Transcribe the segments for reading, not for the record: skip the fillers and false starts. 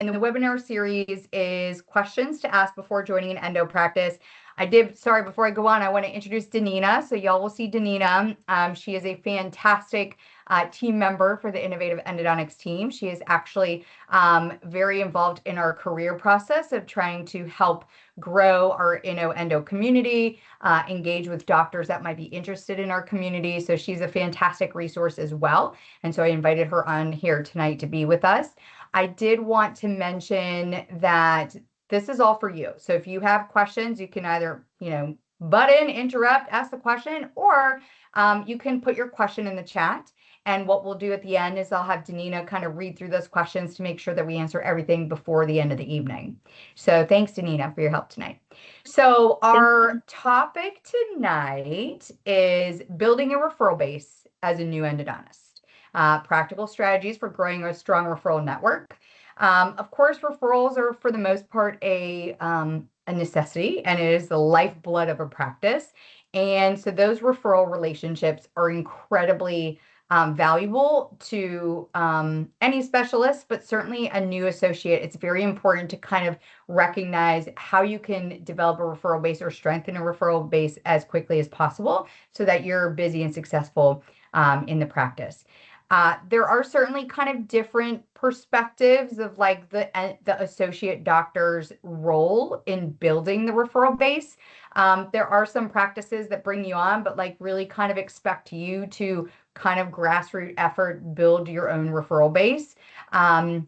And the webinar series is questions to ask before joining an endo practice. Sorry, before I go on, I want to introduce Danina. So y'all will see Danina. She is a fantastic team member for the Innovative Endodontics team. She is actually very involved in our career process of trying to help grow our endo community, engage with doctors that might be interested in our community. So she's a fantastic resource as well. And so I invited her on here tonight to be with us. I did want to mention that this is all for you. So if you have questions, you can either, butt in, interrupt, ask the question, or you can put your question in the chat. And what we'll do at the end is I'll have Danina kind of read through those questions to make sure that we answer everything before the end of the evening. So thanks, Danina, for your help tonight. So our topic tonight is building a referral base as a new endodontist. Practical strategies for growing a strong referral network. Of course, referrals are for the most part a necessity, and it is the lifeblood of a practice. And so those referral relationships are incredibly valuable to any specialist, but certainly a new associate. It's very important to kind of recognize how you can develop a referral base or strengthen a referral base as quickly as possible so that you're busy and successful in the practice. There are certainly kind of different perspectives of like the associate doctor's role in building the referral base. There are some practices that bring you on, but like really kind of expect you to kind of grassroots effort, build your own referral base. And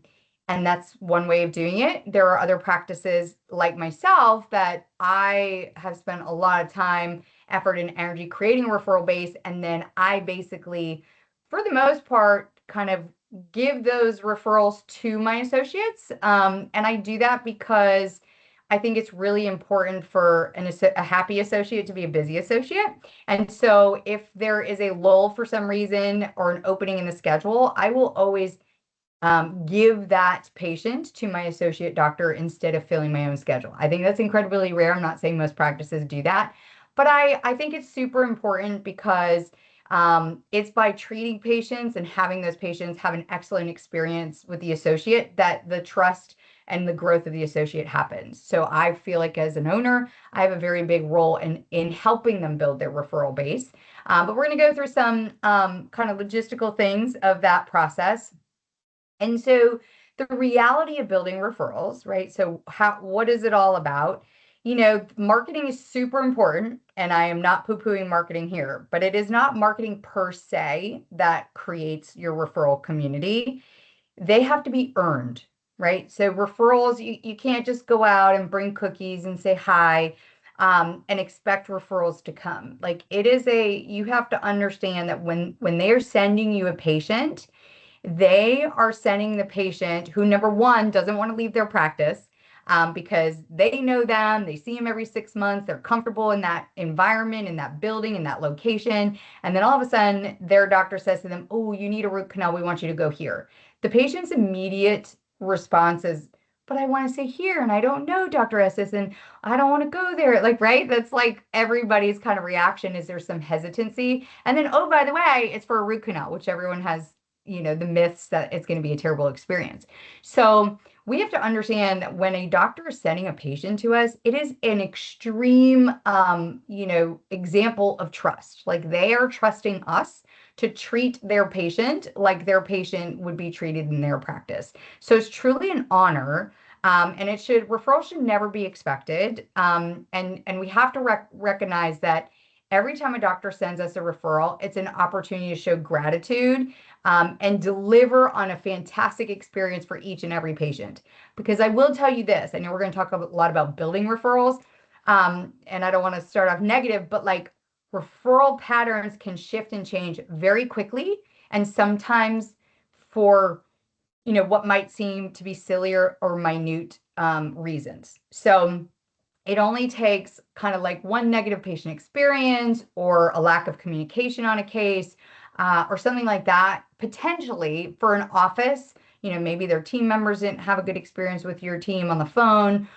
that's one way of doing it. There are other practices like myself that I have spent a lot of time, effort, and energy creating a referral base. And then I basically, for the most part, kind of give those referrals to my associates. And I do that because I think it's really important for a happy associate to be a busy associate. And so if there is a lull for some reason or an opening in the schedule, I will always give that patient to my associate doctor instead of filling my own schedule. I think that's incredibly rare. I'm not saying most practices do that, but I think it's super important because it's by treating patients and having those patients have an excellent experience with the associate that the trust and the growth of the associate happens. So I feel like as an owner, I have a very big role in helping them build their referral base. But we're going to go through some kind of logistical things of that process. And so the reality of building referrals, right? So what is it all about? Marketing is super important, and I am not poo-pooing marketing here, but it is not marketing per se that creates your referral community. They have to be earned, right? So referrals, you can't just go out and bring cookies and say hi and expect referrals to come. Like you have to understand that when they are sending you a patient, they are sending the patient who, number one, doesn't want to leave their practice because they know them, they see them every 6 months, they're comfortable in that environment, in that building, in that location. And then all of a sudden, their doctor says to them, oh, you need a root canal, we want you to go here. The patient's immediate response is, but I want to stay here and I don't know Dr. Estes and I don't want to go there. Like, right? That's like everybody's kind of reaction is there's some hesitancy. And then, oh, by the way, it's for a root canal, which everyone has, the myths that it's going to be a terrible experience. So we have to understand that when a doctor is sending a patient to us, it is an extreme, example of trust. Like they are trusting us to treat their patient like their patient would be treated in their practice. So it's truly an honor. And referrals should never be expected. And we have to recognize that every time a doctor sends us a referral, it's an opportunity to show gratitude and deliver on a fantastic experience for each and every patient. Because I will tell you this, I know we're going to talk a lot about building referrals, and I don't want to start off negative, but like referral patterns can shift and change very quickly, and sometimes for what might seem to be sillier or minute reasons. So it only takes kind of like one negative patient experience or a lack of communication on a case or something like that, potentially for an office, maybe their team members didn't have a good experience with your team on the phone,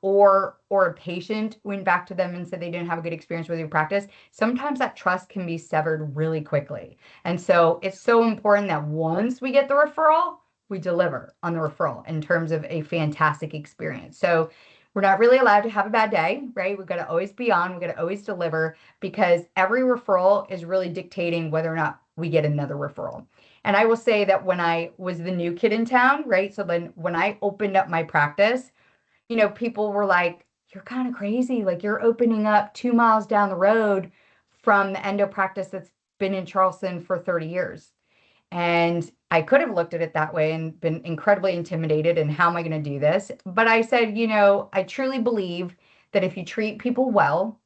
or a patient went back to them and said they didn't have a good experience with your practice. Sometimes that trust can be severed really quickly. And so it's so important that once we get the referral, we deliver on the referral in terms of a fantastic experience. So we're not really allowed to have a bad day, right? We've got to always be on, we've got to always deliver, because every referral is really dictating whether or not we get another referral. And I will say that when I was the new kid in town, right? So then when I opened up my practice, people were like, you're kind of crazy. Like, you're opening up 2 miles down the road from the endo practice that's been in Charleston for 30 years. And I could have looked at it that way and been incredibly intimidated. And how am I going to do this? But I said, I truly believe that if you treat people well,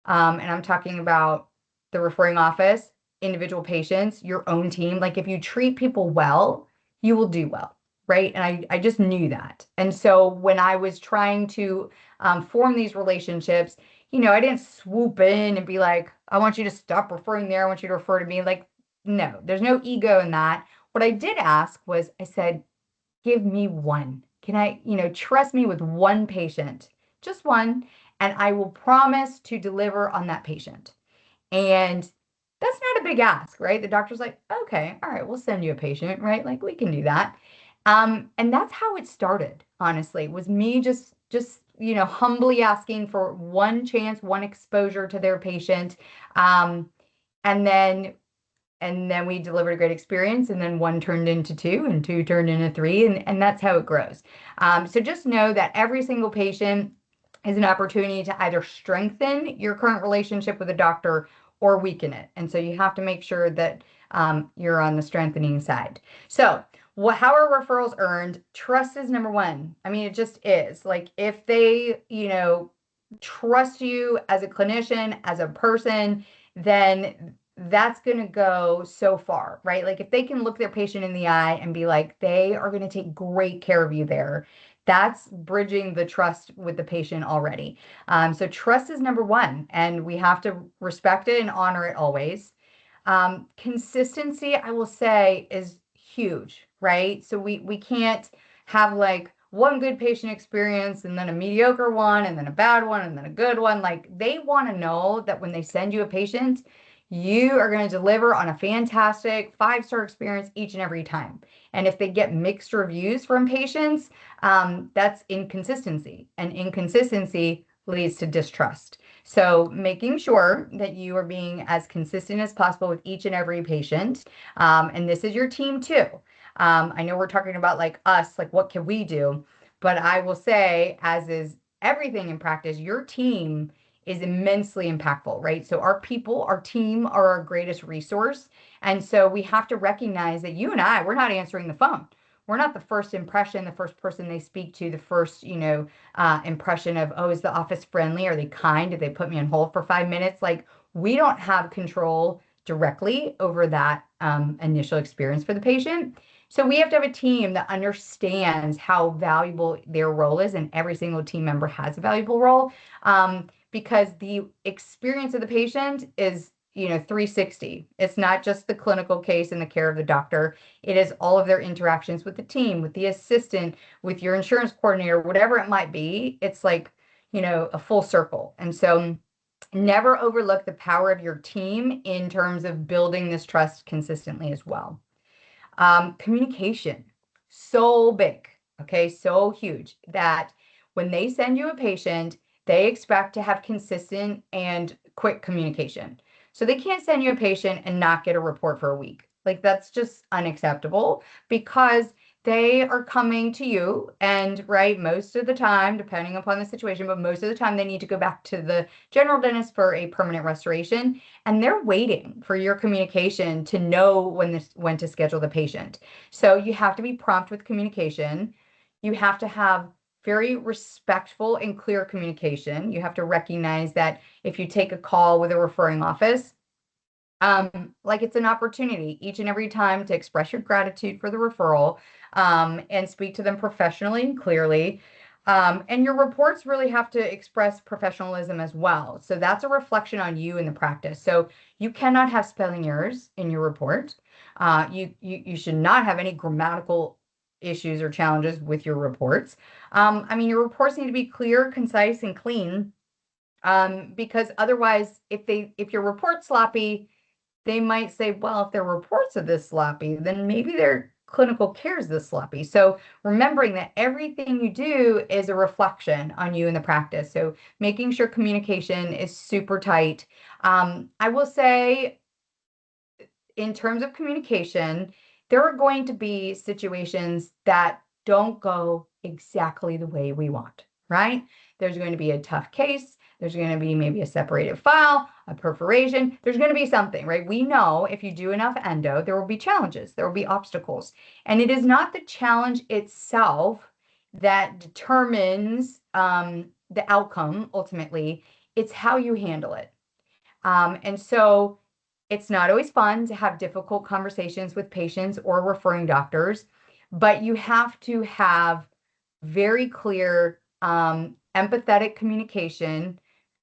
and I'm talking about the referring office, individual patients, your own team. Like, if you treat people well, you will do well, right? And I just knew that. And so when I was trying to form these relationships, I didn't swoop in and be like, I want you to stop referring there. I want you to refer to me. Like, no, there's no ego in that. What I did ask was, I said, give me one. Can I, trust me with one patient, just one, and I will promise to deliver on that patient. And that's not a big ask, right? The doctor's like, okay, all right, we'll send you a patient, right? Like, we can do that. And that's how it started, honestly, was me just humbly asking for one chance, one exposure to their patient. And then we delivered a great experience, and then one turned into two, and two turned into three, and that's how it grows. So just know that every single patient is an opportunity to either strengthen your current relationship with a doctor or weaken it. And so you have to make sure that you're on the strengthening side. So how are referrals earned? Trust is number one. I mean, it just is. Like, if they, trust you as a clinician, as a person, then that's going to go so far, right? Like, if they can look their patient in the eye and be like, they are going to take great care of you there, that's bridging the trust with the patient already. So trust is number one, and we have to respect it and honor it always. Consistency, I will say, is huge, right? So we can't have like one good patient experience and then a mediocre one and then a bad one and then a good one. Like, they want to know that when they send you a patient, you are going to deliver on a fantastic 5-star experience each and every time. And if they get mixed reviews from patients, that's inconsistency, and inconsistency leads to distrust. So making sure that you are being as consistent as possible with each and every patient. And this is your team too. I know we're talking about like us, like what can we do? But I will say, as is everything in practice, your team is immensely impactful, right? So our people, our team are our greatest resource. And so we have to recognize that you and I, we're not answering the phone. We're not the first impression, the first person they speak to, the first, impression of, oh, is the office friendly? Are they kind? Did they put me on hold for 5 minutes? Like, we don't have control directly over that initial experience for the patient. So we have to have a team that understands how valuable their role is, and every single team member has a valuable role, because the experience of the patient is 360. It's not just the clinical case and the care of the doctor. It is all of their interactions with the team, with the assistant, with your insurance coordinator, whatever it might be. It's like, a full circle. And so never overlook the power of your team in terms of building this trust consistently as well. Communication, so big, okay, so huge, that when they send you a patient, they expect to have consistent and quick communication. So they can't send you a patient and not get a report for a week. Like, that's just unacceptable, because they are coming to you, and right, most of the time, depending upon the situation, but most of the time they need to go back to the general dentist for a permanent restoration, and they're waiting for your communication to know when to schedule the patient. So you have to be prompt with communication. You have to have very respectful and clear communication. You have to recognize that if you take a call with a referring office, like, it's an opportunity each and every time to express your gratitude for the referral, and speak to them professionally and clearly. And your reports really have to express professionalism as well. So that's a reflection on you in the practice. So you cannot have spelling errors in your report. You should not have any grammatical issues or challenges with your reports. Your reports need to be clear, concise, and clean. Because otherwise, if your report's sloppy, they might say, well, if their reports are this sloppy, then maybe they're clinical care is this sloppy. So remembering that everything you do is a reflection on you in the practice. So making sure communication is super tight. I will say, in terms of communication, there are going to be situations that don't go exactly the way we want, right? There's going to be a tough case. There's going to be maybe a separated file, a perforation. There's going to be something, right? We know if you do enough endo, there will be challenges, there will be obstacles. And it is not the challenge itself that determines the outcome ultimately, it's how you handle it. And so it's not always fun to have difficult conversations with patients or referring doctors, but you have to have very clear, empathetic communication,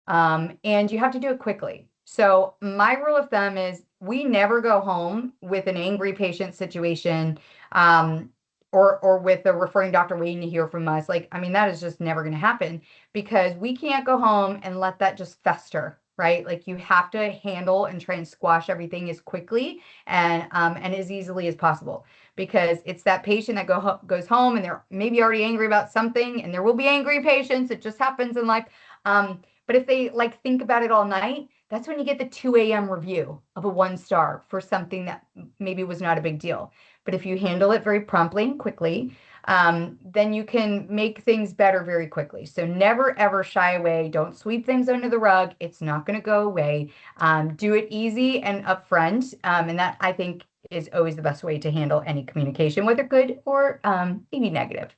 and you have to do it quickly. So my rule of thumb is we never go home with an angry patient situation, or with a referring doctor waiting to hear from us. Like, I mean, that is just never going to happen because we can't go home and let that just fester, right? Like you have to handle and try and squash everything as quickly and as easily as possible, because it's that patient that goes home and they're maybe already angry about something, and there will be angry patients. It just happens in life. But if they like think about it all night, that's when you get the 2 a.m. review of a 1-star for something that maybe was not a big deal. But if you handle it very promptly and quickly, then you can make things better very quickly. So never, ever shy away. Don't sweep things under the rug. It's not going to go away. Do it easy and upfront. And that, I think, is always the best way to handle any communication, whether good or maybe negative.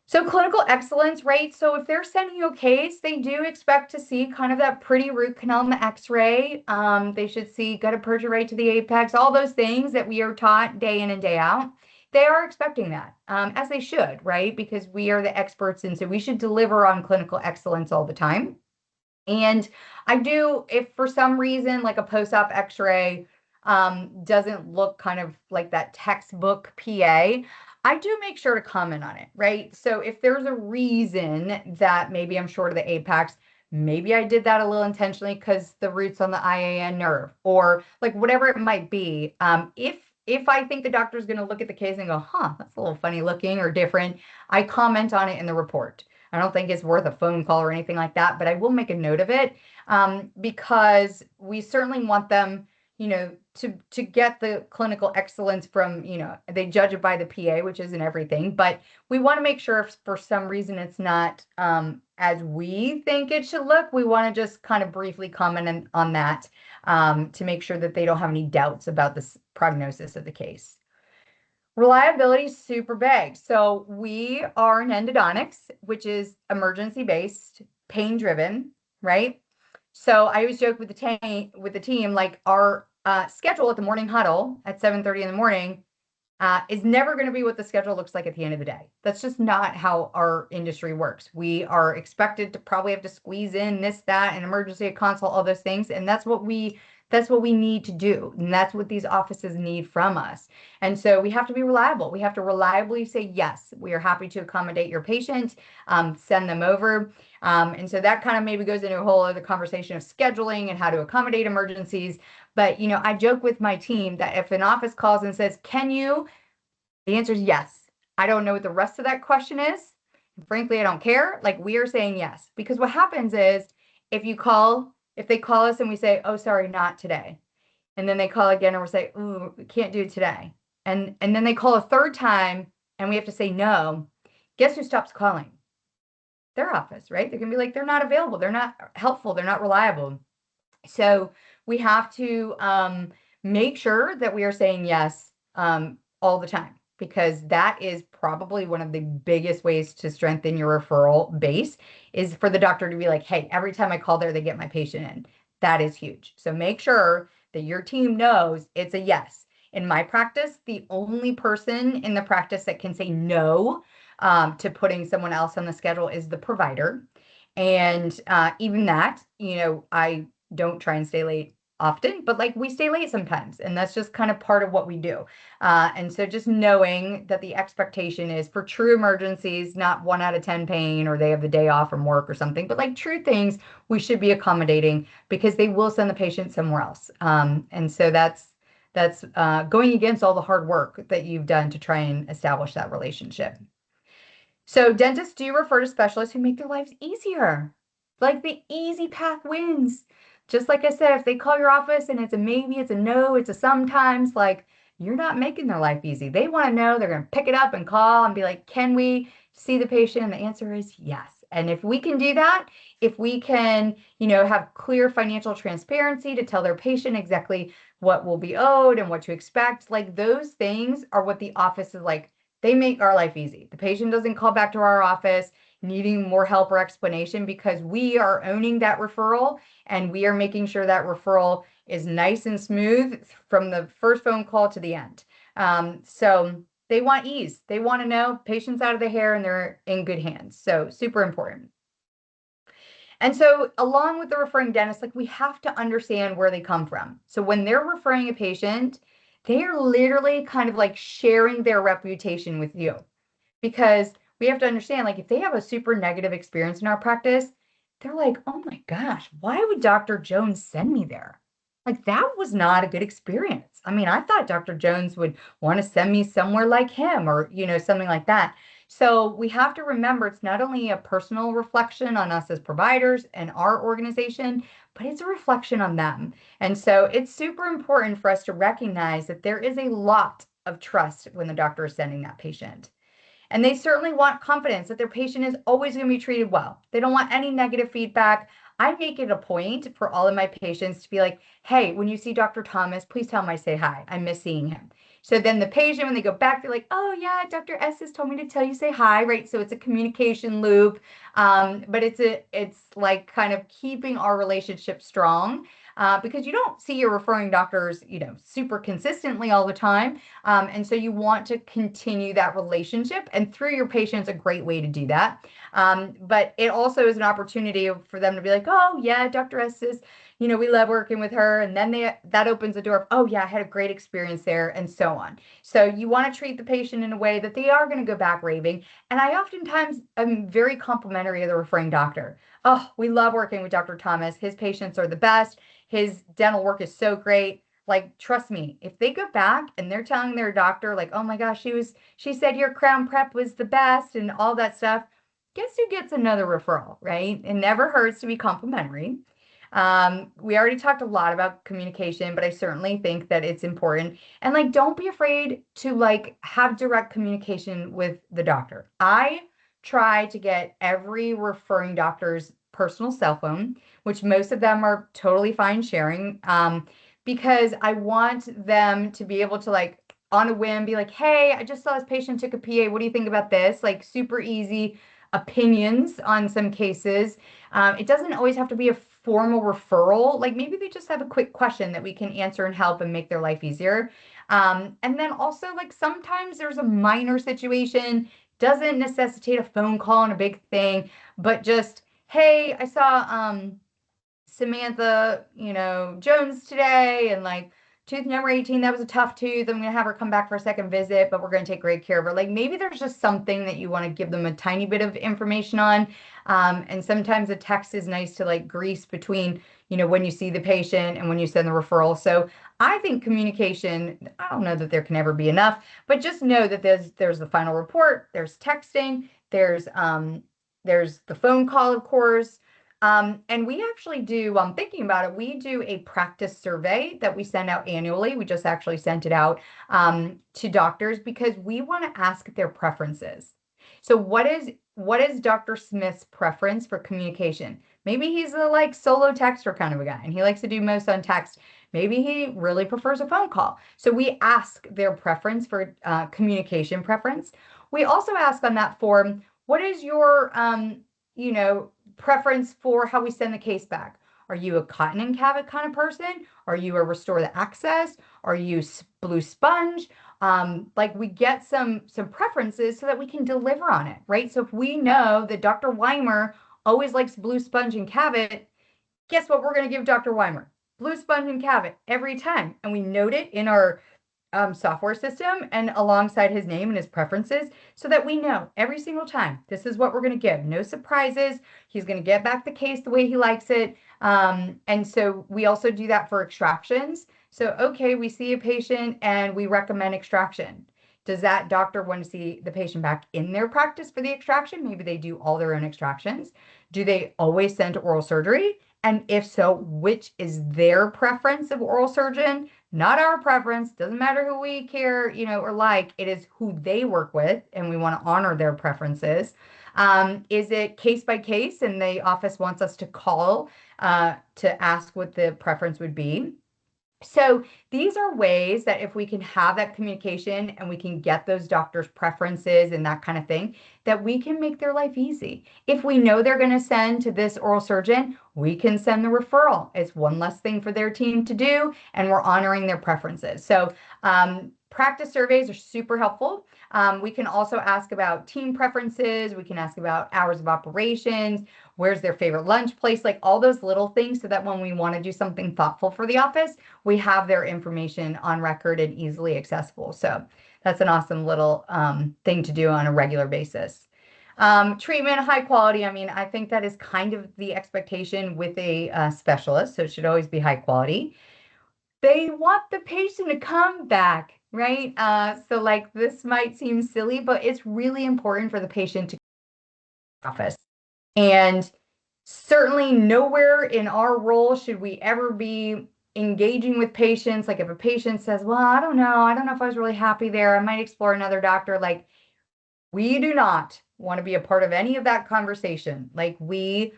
So clinical excellence, right? So if they're sending you a case, they do expect to see kind of that pretty root canal in the x-ray. They should see gutta percha right to the apex, all those things that we are taught day in and day out. They are expecting that, as they should, right? Because we are the experts, and so we should deliver on clinical excellence all the time. And I do, if for some reason, like a post-op x-ray doesn't look kind of like that textbook PA, I do make sure to comment on it, right? So if there's a reason that maybe I'm short of the apex, maybe I did that a little intentionally because the root's on the IAN nerve, or like whatever it might be. If I think the doctor's going to look at the case and go, huh, that's a little funny looking or different, I comment on it in the report. I don't think it's worth a phone call or anything like that, but I will make a note of it, because we certainly want them, to get the clinical excellence from, they judge it by the PA, which isn't everything, but we want to make sure if for some reason it's not as we think it should look, we want to just kind of briefly comment on that, to make sure that they don't have any doubts about this prognosis of the case. Reliability is super big. So we are an endodontics, which is emergency-based, pain-driven, right? So I always joke with the team, like our schedule at the morning huddle at 7:30 in the morning is never going to be what the schedule looks like at the end of the day. That's just not how our industry works. We are expected to probably have to squeeze in this, that, an emergency, a consult, all those things, and that's what we need to do, and that's what these offices need from us. And so we have to be reliable. We have to reliably say, yes, we are happy to accommodate your patient, send them over. And so that kind of maybe goes into a whole other conversation of scheduling and how to accommodate emergencies. But, I joke with my team that if an office calls and says, can you? The answer is yes. I don't know what the rest of that question is. Frankly, I don't care. Like, we are saying yes, because what happens is if they call us and we say, oh, sorry, not today. And then they call again and we're saying, ooh, we can't do it today. And then they call a third time and we have to say no. Guess who stops calling? Their office, right? They're going to be like, they're not available. They're not helpful. They're not reliable. So we have to make sure that we are saying yes all the time, because that is probably one of the biggest ways to strengthen your referral base, is for the doctor to be like, hey, every time I call there, they get my patient in. That is huge. So make sure that your team knows it's a yes. In my practice, the only person in the practice that can say no to putting someone else on the schedule is the provider. And even that, I don't try and stay late often, but like we stay late sometimes, and that's just kind of part of what we do. And so just knowing that the expectation is for true emergencies, not 1 out of 10 pain, or they have the day off from work or something, but like true things, we should be accommodating, because they will send the patient somewhere else. And so that's going against all the hard work that you've done to try and establish that relationship. So dentists do refer to specialists who make their lives easier. Like the easy path wins. Just like I said, if they call your office and it's a maybe, it's a no, it's a sometimes, like you're not making their life easy. They want to know, they're going to pick it up and call and be like, can we see the patient? And the answer is yes. And if we can do that, if we can, have clear financial transparency to tell their patient exactly what will be owed and what to expect, like those things are what the office is like. They make our life easy. The patient doesn't call back to our office needing more help or explanation because we are owning that referral and we are making sure that referral is nice and smooth from the first phone call to the end. So they want ease. They want to know patient's out of the hair and they're in good hands. So super important. And so along with the referring dentist, like we have to understand where they come from. So when they're referring a patient, they're literally kind of like sharing their reputation with you, because we have to understand, like if they have a super negative experience in our practice, they're like, oh my gosh, why would Dr. Jones send me there? Like that was not a good experience. I mean, I thought Dr. Jones would want to send me somewhere like him or, something like that. So we have to remember it's not only a personal reflection on us as providers and our organization, but it's a reflection on them. And so it's super important for us to recognize that there is a lot of trust when the doctor is sending that patient. And they certainly want confidence that their patient is always going to be treated well. They don't want any negative feedback. I make it a point for all of my patients to be like, hey, when you see Dr. Thomas, please tell him I say hi. I miss seeing him. So then the patient, when they go back, they're like, oh yeah, Dr. Estes told me to tell you say hi, right? So it's a communication loop, but it's like kind of keeping our relationship strong. Because you don't see your referring doctors, super consistently all the time. And so you want to continue that relationship, and through your patients, a great way to do that. But it also is an opportunity for them to be like, oh yeah, Dr. Estes, we love working with her. And then that opens the door of, oh yeah, I had a great experience there, and so on. So you want to treat the patient in a way that they are going to go back raving. And I oftentimes am very complimentary of the referring doctor. Oh, we love working with Dr. Thomas. His patients are the best. His dental work is so great. Like, trust me, if they go back and they're telling their doctor, like, oh my gosh, she said your crown prep was the best and all that stuff, guess who gets another referral, right? It never hurts to be complimentary. We already talked a lot about communication, but I certainly think that it's important. And like, don't be afraid to like have direct communication with the doctor. I try to get every referring doctor's personal cell phone, which most of them are totally fine sharing, because I want them to be able to like on a whim be like, hey, I just saw this patient took a PA. What do you think about this? Like super easy opinions on some cases. It doesn't always have to be a formal referral. Like maybe they just have a quick question that we can answer and help and make their life easier. And then also like sometimes there's a minor situation, doesn't necessitate a phone call and a big thing, but just, hey, I saw Samantha, Jones today, and like tooth number 18, that was a tough tooth. I'm going to have her come back for a second visit, but we're going to take great care of her. Like maybe there's just something that you want to give them a tiny bit of information on. And sometimes a text is nice to like grease between, when you see the patient and when you send the referral. So I think communication, I don't know that there can ever be enough, but just know that there's the final report, there's texting, there's the phone call, of course. And we actually do, thinking about it, we do a practice survey that we send out annually. We just actually sent it out to doctors because we want to ask their preferences. So what is Dr. Smith's preference for communication? Maybe he's a like solo texter kind of a guy and he likes to do most on text. Maybe he really prefers a phone call. So we ask their preference for communication preference. We also ask on that form, what is your, preference for how we send the case back? Are you a cotton and cavit kind of person? Are you a restore the access? Are you blue sponge? Like we get some preferences so that we can deliver on it, right? So if we know that Dr. Weimer always likes blue sponge and cavit, guess what we're going to give Dr. Weimer? Blue sponge and cavit every time. And we note it in our software system and alongside his name and his preferences so that we know every single time this is what we're going to give. No surprises. He's going to get back the case the way he likes it. And so we also do that for extractions. So, okay, we see a patient and we recommend extraction. Does that doctor want to see the patient back in their practice for the extraction? Maybe they do all their own extractions. Do they always send to oral surgery? And if so, which is their preference of oral surgeon? Not our preference. Doesn't matter who we care, or like. It is who they work with, and we want to honor their preferences. Is it case by case, and the office wants us to call to ask what the preference would be? So these are ways that if we can have that communication and we can get those doctors' preferences and that kind of thing, that we can make their life easy. If we know they're going to send to this oral surgeon, we can send the referral. It's one less thing for their team to do, and we're honoring their preferences. So practice surveys are super helpful. We can also ask about team preferences. We can ask about hours of operations, where's their favorite lunch place, like all those little things, so that when we want to do something thoughtful for the office, we have their information on record and easily accessible. So that's an awesome little thing to do on a regular basis. Treatment, high quality. I mean, I think that is kind of the expectation with a specialist. So it should always be high quality. They want the patient to come back, right? So like this might seem silly, but it's really important for the patient to come to the office. And certainly nowhere in our role should we ever be engaging with patients. Like if a patient says, well, I don't know if I was really happy there, I might explore another doctor. Like we do not want to be a part of any of that conversation. Like we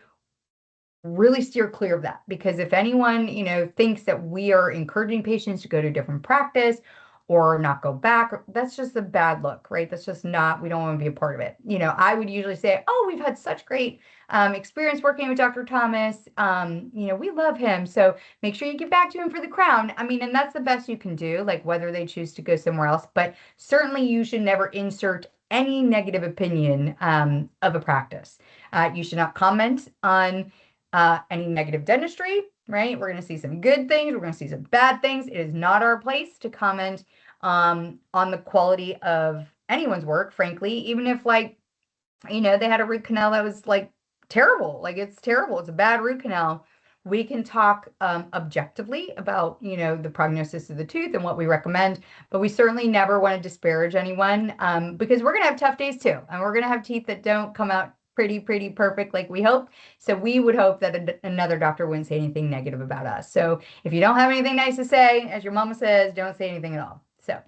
really steer clear of that, because if anyone, thinks that we are encouraging patients to go to a different practice or not go back, that's just a bad look, right? That's just not, we don't want to be a part of it. I would usually say, oh, we've had such great experience working with Dr. Thomas. We love him. So make sure you get back to him for the crown. I mean, and that's the best you can do, like whether they choose to go somewhere else. But certainly you should never insert any negative opinion of a practice. You should not comment on any negative dentistry, right? We're going to see some good things. We're going to see some bad things. It is not our place to comment on the quality of anyone's work, frankly, even if they had a root canal that was like terrible. Like it's terrible. It's a bad root canal. We can talk objectively about, the prognosis of the tooth and what we recommend, but we certainly never want to disparage anyone because we're going to have tough days too. And we're going to have teeth that don't come out pretty perfect like we hope. So we would hope that another doctor wouldn't say anything negative about us. So if you don't have anything nice to say, as your mama says, don't say anything at all. So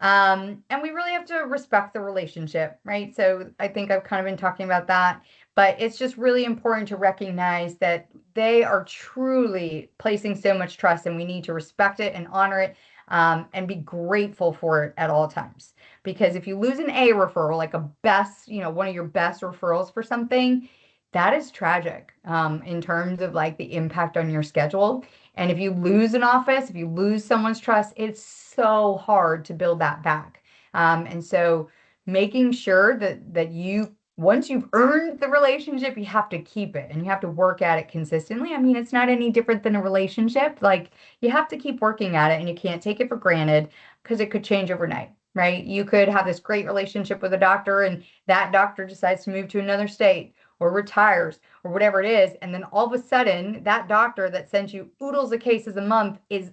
and we really have to respect the relationship, right? So I think I've kind of been talking about that, but it's just really important to recognize that they are truly placing so much trust, and we need to respect it and honor it, and be grateful for it at all times. Because if you lose an A referral, like a best, one of your best referrals for something, that is tragic in terms of like the impact on your schedule. And if you lose an office, if you lose someone's trust, it's so hard to build that back. And so making sure that you, once you've earned the relationship, you have to keep it and you have to work at it consistently. I mean, it's not any different than a relationship. Like you have to keep working at it, and you can't take it for granted because it could change overnight, right? You could have this great relationship with a doctor and that doctor decides to move to another state or retires or whatever it is. And then all of a sudden that doctor that sends you oodles of cases a month is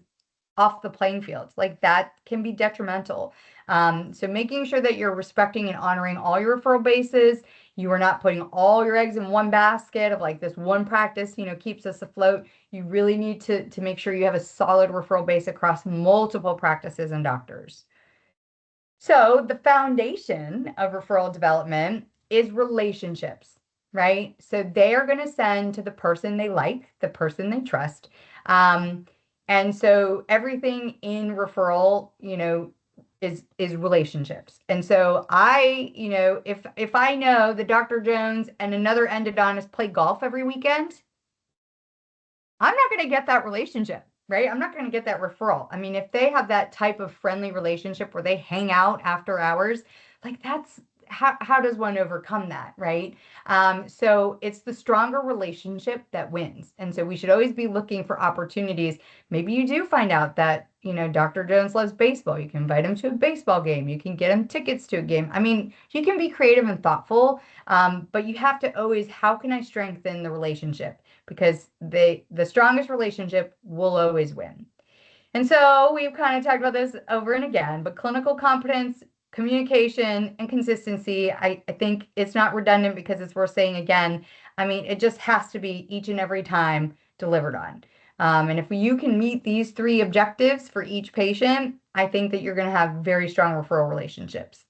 off the playing field. Like that can be detrimental. So making sure that you're respecting and honoring all your referral bases. You are not putting all your eggs in one basket of like this one practice, keeps us afloat. You really need to make sure you have a solid referral base across multiple practices and doctors. So the foundation of referral development is relationships, right? So they are going to send to the person they like, the person they trust. And so everything in referral, is relationships. And so if I know that Dr. Jones and another endodontist play golf every weekend, I'm not going to get that relationship, right? I'm not going to get that referral. I mean, if they have that type of friendly relationship where they hang out after hours, like that's how does one overcome that, right? So it's the stronger relationship that wins. And so we should always be looking for opportunities. Maybe you do find out that, Dr. Jones loves baseball. You can invite him to a baseball game. You can get him tickets to a game. I mean, you can be creative and thoughtful, but you have to always, how can I strengthen the relationship? Because the strongest relationship will always win. And so we've kind of talked about this over and again, but clinical competence, communication, and consistency, I think it's not redundant because it's worth saying again. I mean, it just has to be each and every time delivered on. And if you can meet these three objectives for each patient, I think that you're going to have very strong referral relationships.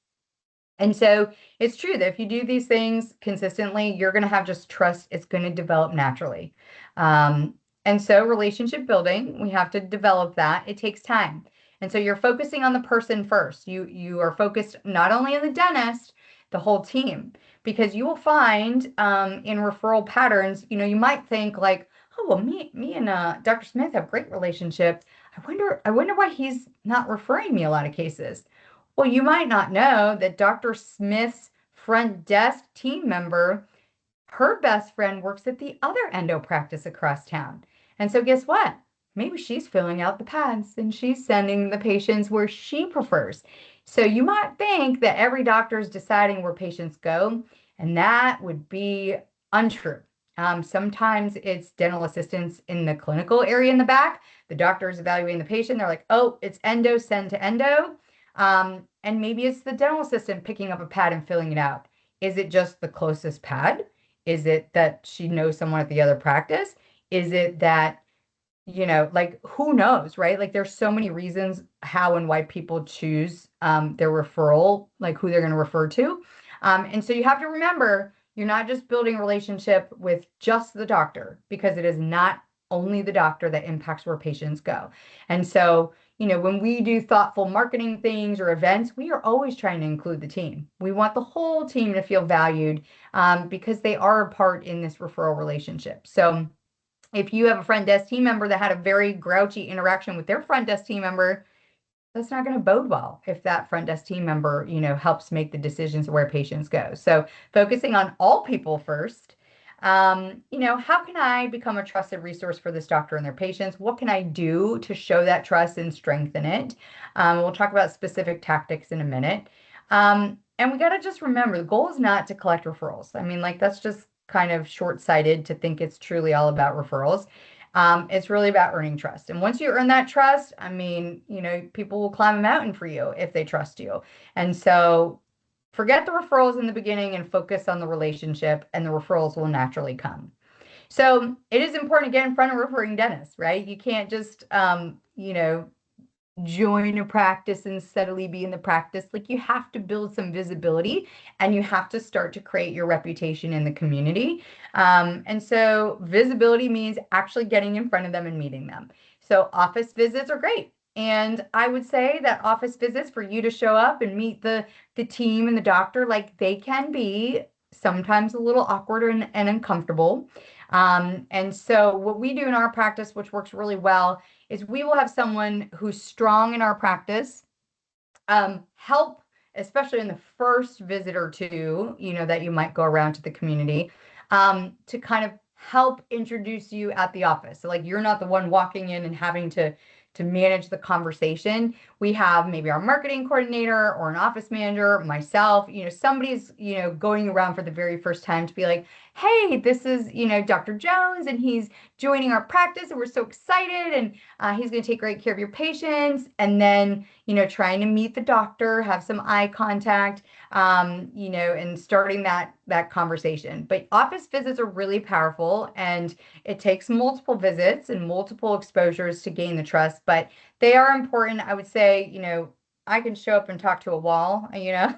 And so it's true that if you do these things consistently, you're going to have just trust. It's going to develop naturally. Um, and so relationship building, we have to develop that. It takes time. And so you're focusing on the person first. You are focused not only on the dentist, the whole team, because you will find in referral patterns, you might think like, oh, well, me and Dr. Smith have great relationship. I wonder why he's not referring me a lot of cases. Well, you might not know that Dr. Smith's front desk team member, her best friend works at the other endo practice across town. And so guess what? Maybe she's filling out the pads and she's sending the patients where she prefers. So you might think that every doctor is deciding where patients go, and that would be untrue. Sometimes it's dental assistants in the clinical area in the back. The doctor is evaluating the patient. They're like, oh, it's endo, send to endo. And maybe it's the dental assistant picking up a pad and filling it out. Is it just the closest pad? Is it that she knows someone at the other practice? Is it that, like who knows, right? Like there's so many reasons how and why people choose their referral, like who they're going to refer to. And so you have to remember, you're not just building a relationship with just the doctor, because it is not only the doctor that impacts where patients go. And so, when we do thoughtful marketing things or events, we are always trying to include the team. We want the whole team to feel valued because they are a part in this referral relationship. So if you have a front desk team member that had a very grouchy interaction with their front desk team member, that's not going to bode well if that front desk team member, helps make the decisions where patients go. So focusing on all people first. How can I become a trusted resource for this doctor and their patients? What can I do to show that trust and strengthen it? We'll talk about specific tactics in a minute. And we got to just remember, the goal is not to collect referrals. I mean, like that's just kind of short-sighted to think it's truly all about referrals. It's really about earning trust. And once you earn that trust, I mean, people will climb a mountain for you if they trust you. And so forget the referrals in the beginning and focus on the relationship, and the referrals will naturally come. So it is important to get in front of referring dentists, right? You can't just, join a practice and steadily be in the practice. Like you have to build some visibility, and you have to start to create your reputation in the community. And so visibility means actually getting in front of them and meeting them. So office visits are great. And I would say that office visits for you to show up and meet the team and the doctor, like they can be sometimes a little awkward and uncomfortable. And so what we do in our practice, which works really well, is we will have someone who's strong in our practice help, especially in the first visit or two, that you might go around to the community, to kind of help introduce you at the office. So like you're not the one walking in and having to manage the conversation. We have maybe our marketing coordinator or an office manager, myself, somebody's, going around for the very first time to be like, hey, this is, Dr. Jones, and he's joining our practice, and we're so excited, and he's going to take great care of your patients. And then, trying to meet the doctor, have some eye contact, and starting that conversation. But office visits are really powerful, and it takes multiple visits and multiple exposures to gain the trust, but they are important. I would say, I can show up and talk to a wall,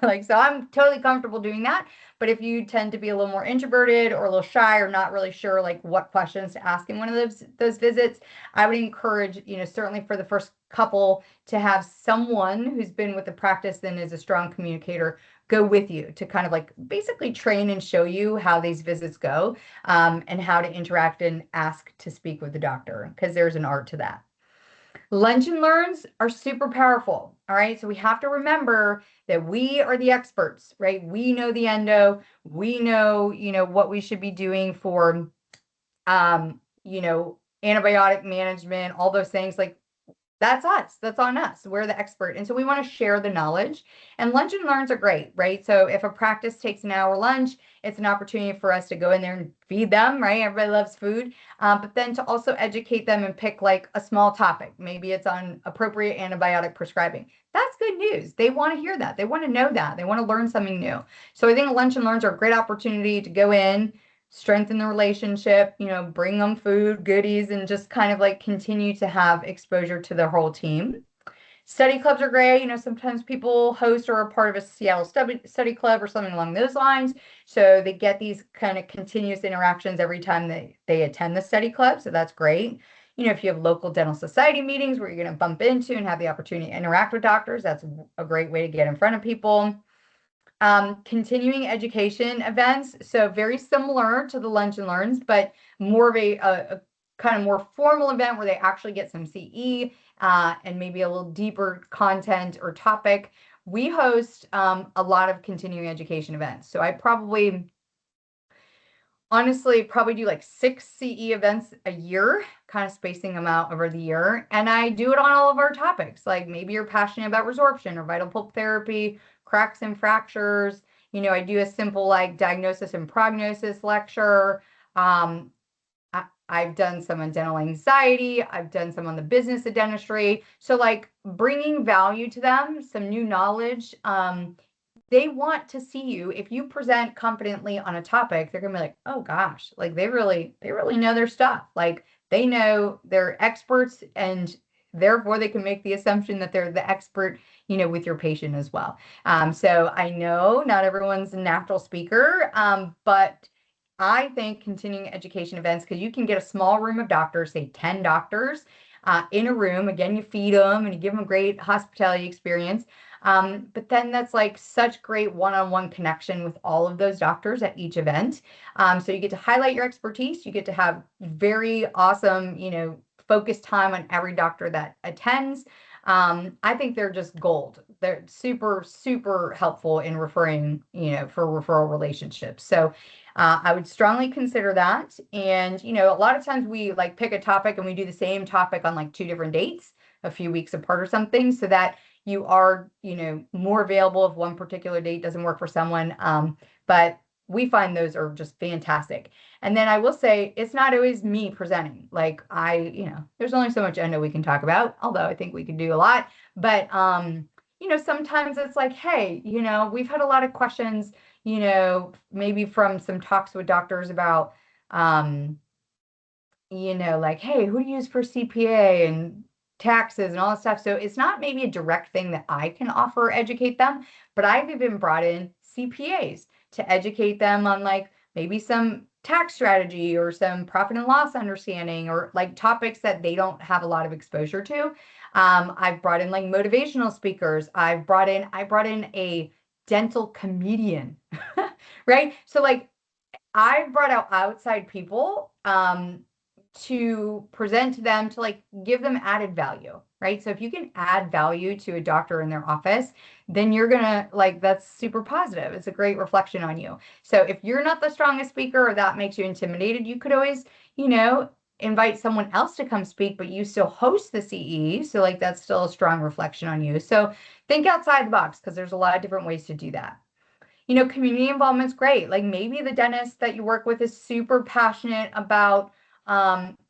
like, so I'm totally comfortable doing that. But if you tend to be a little more introverted or a little shy or not really sure like what questions to ask in one of those visits, I would encourage, certainly for the first couple, to have someone who's been with the practice and is a strong communicator go with you to kind of like basically train and show you how these visits go, and how to interact and ask to speak with the doctor, because there's an art to that. Lunch and learns are super powerful. All right. So we have to remember that we are the experts, right? We know the endo. We know, what we should be doing for, antibiotic management, all those things. Like That's us. That's on us. We're the expert. And so we want to share the knowledge. And lunch and learns are great, right? So if a practice takes an hour lunch, it's an opportunity for us to go in there and feed them, right? Everybody loves food. But then to also educate them and pick like a small topic. Maybe it's on appropriate antibiotic prescribing. That's good news. They want to hear that. They want to know that. They want to learn something new. So I think lunch and learns are a great opportunity to go in, strengthen the relationship, bring them food, goodies, and just kind of like continue to have exposure to the whole team. Study clubs are great. Sometimes people host or are part of a Seattle study club or something along those lines. So they get these kind of continuous interactions every time they attend the study club. So that's great. If you have local dental society meetings where you're going to bump into and have the opportunity to interact with doctors, that's a great way to get in front of people. Continuing education events, so very similar to the lunch and learns, but more of a kind of more formal event where they actually get some CE and maybe a little deeper content or topic. We host a lot of continuing education events. So I honestly probably do like 6 CE events a year, kind of spacing them out over the year. And I do it on all of our topics. Like maybe you're passionate about resorption or vital pulp therapy, cracks and fractures. I do a simple like diagnosis and prognosis lecture. I've done some on dental anxiety. I've done some on the business of dentistry. So like bringing value to them, some new knowledge. They want to see you. If you present confidently on a topic, they're gonna be like, oh gosh, like they really know their stuff. Like they know they're experts, and therefore they can make the assumption that they're the expert, with your patient as well. So I know not everyone's a natural speaker, but I think continuing education events, because you can get a small room of doctors, say 10 doctors, in a room. Again, you feed them and you give them a great hospitality experience. But then that's like such great one-on-one connection with all of those doctors at each event. So you get to highlight your expertise. You get to have very awesome, focused time on every doctor that attends. I think they're just gold. They're super, super helpful in referring, for referral relationships. So I would strongly consider that. And, a lot of times we like pick a topic and we do the same topic on like 2 different dates, a few weeks apart or something, so that you are, more available if one particular date doesn't work for someone. But we find those are just fantastic. And then I will say, it's not always me presenting. Like there's only so much endo we can talk about, although I think we can do a lot. But, sometimes it's like, hey, we've had a lot of questions, maybe from some talks with doctors about, like, hey, who do you use for CPA and taxes and all that stuff. So it's not maybe a direct thing that I can offer or educate them, but I've even brought in CPAs to educate them on like maybe some tax strategy or some profit and loss understanding, or like topics that they don't have a lot of exposure to. I've brought in like motivational speakers. I brought in a dental comedian, right? So like I've brought out outside people to present to them, to like give them added value, right? So if you can add value to a doctor in their office, then you're gonna like, that's super positive. It's a great reflection on you. So if you're not the strongest speaker or that makes you intimidated, you could always, invite someone else to come speak, but you still host the CE. So like that's still a strong reflection on you. So think outside the box, because there's a lot of different ways to do that. Community involvement's great. Like maybe the dentist that you work with is super passionate about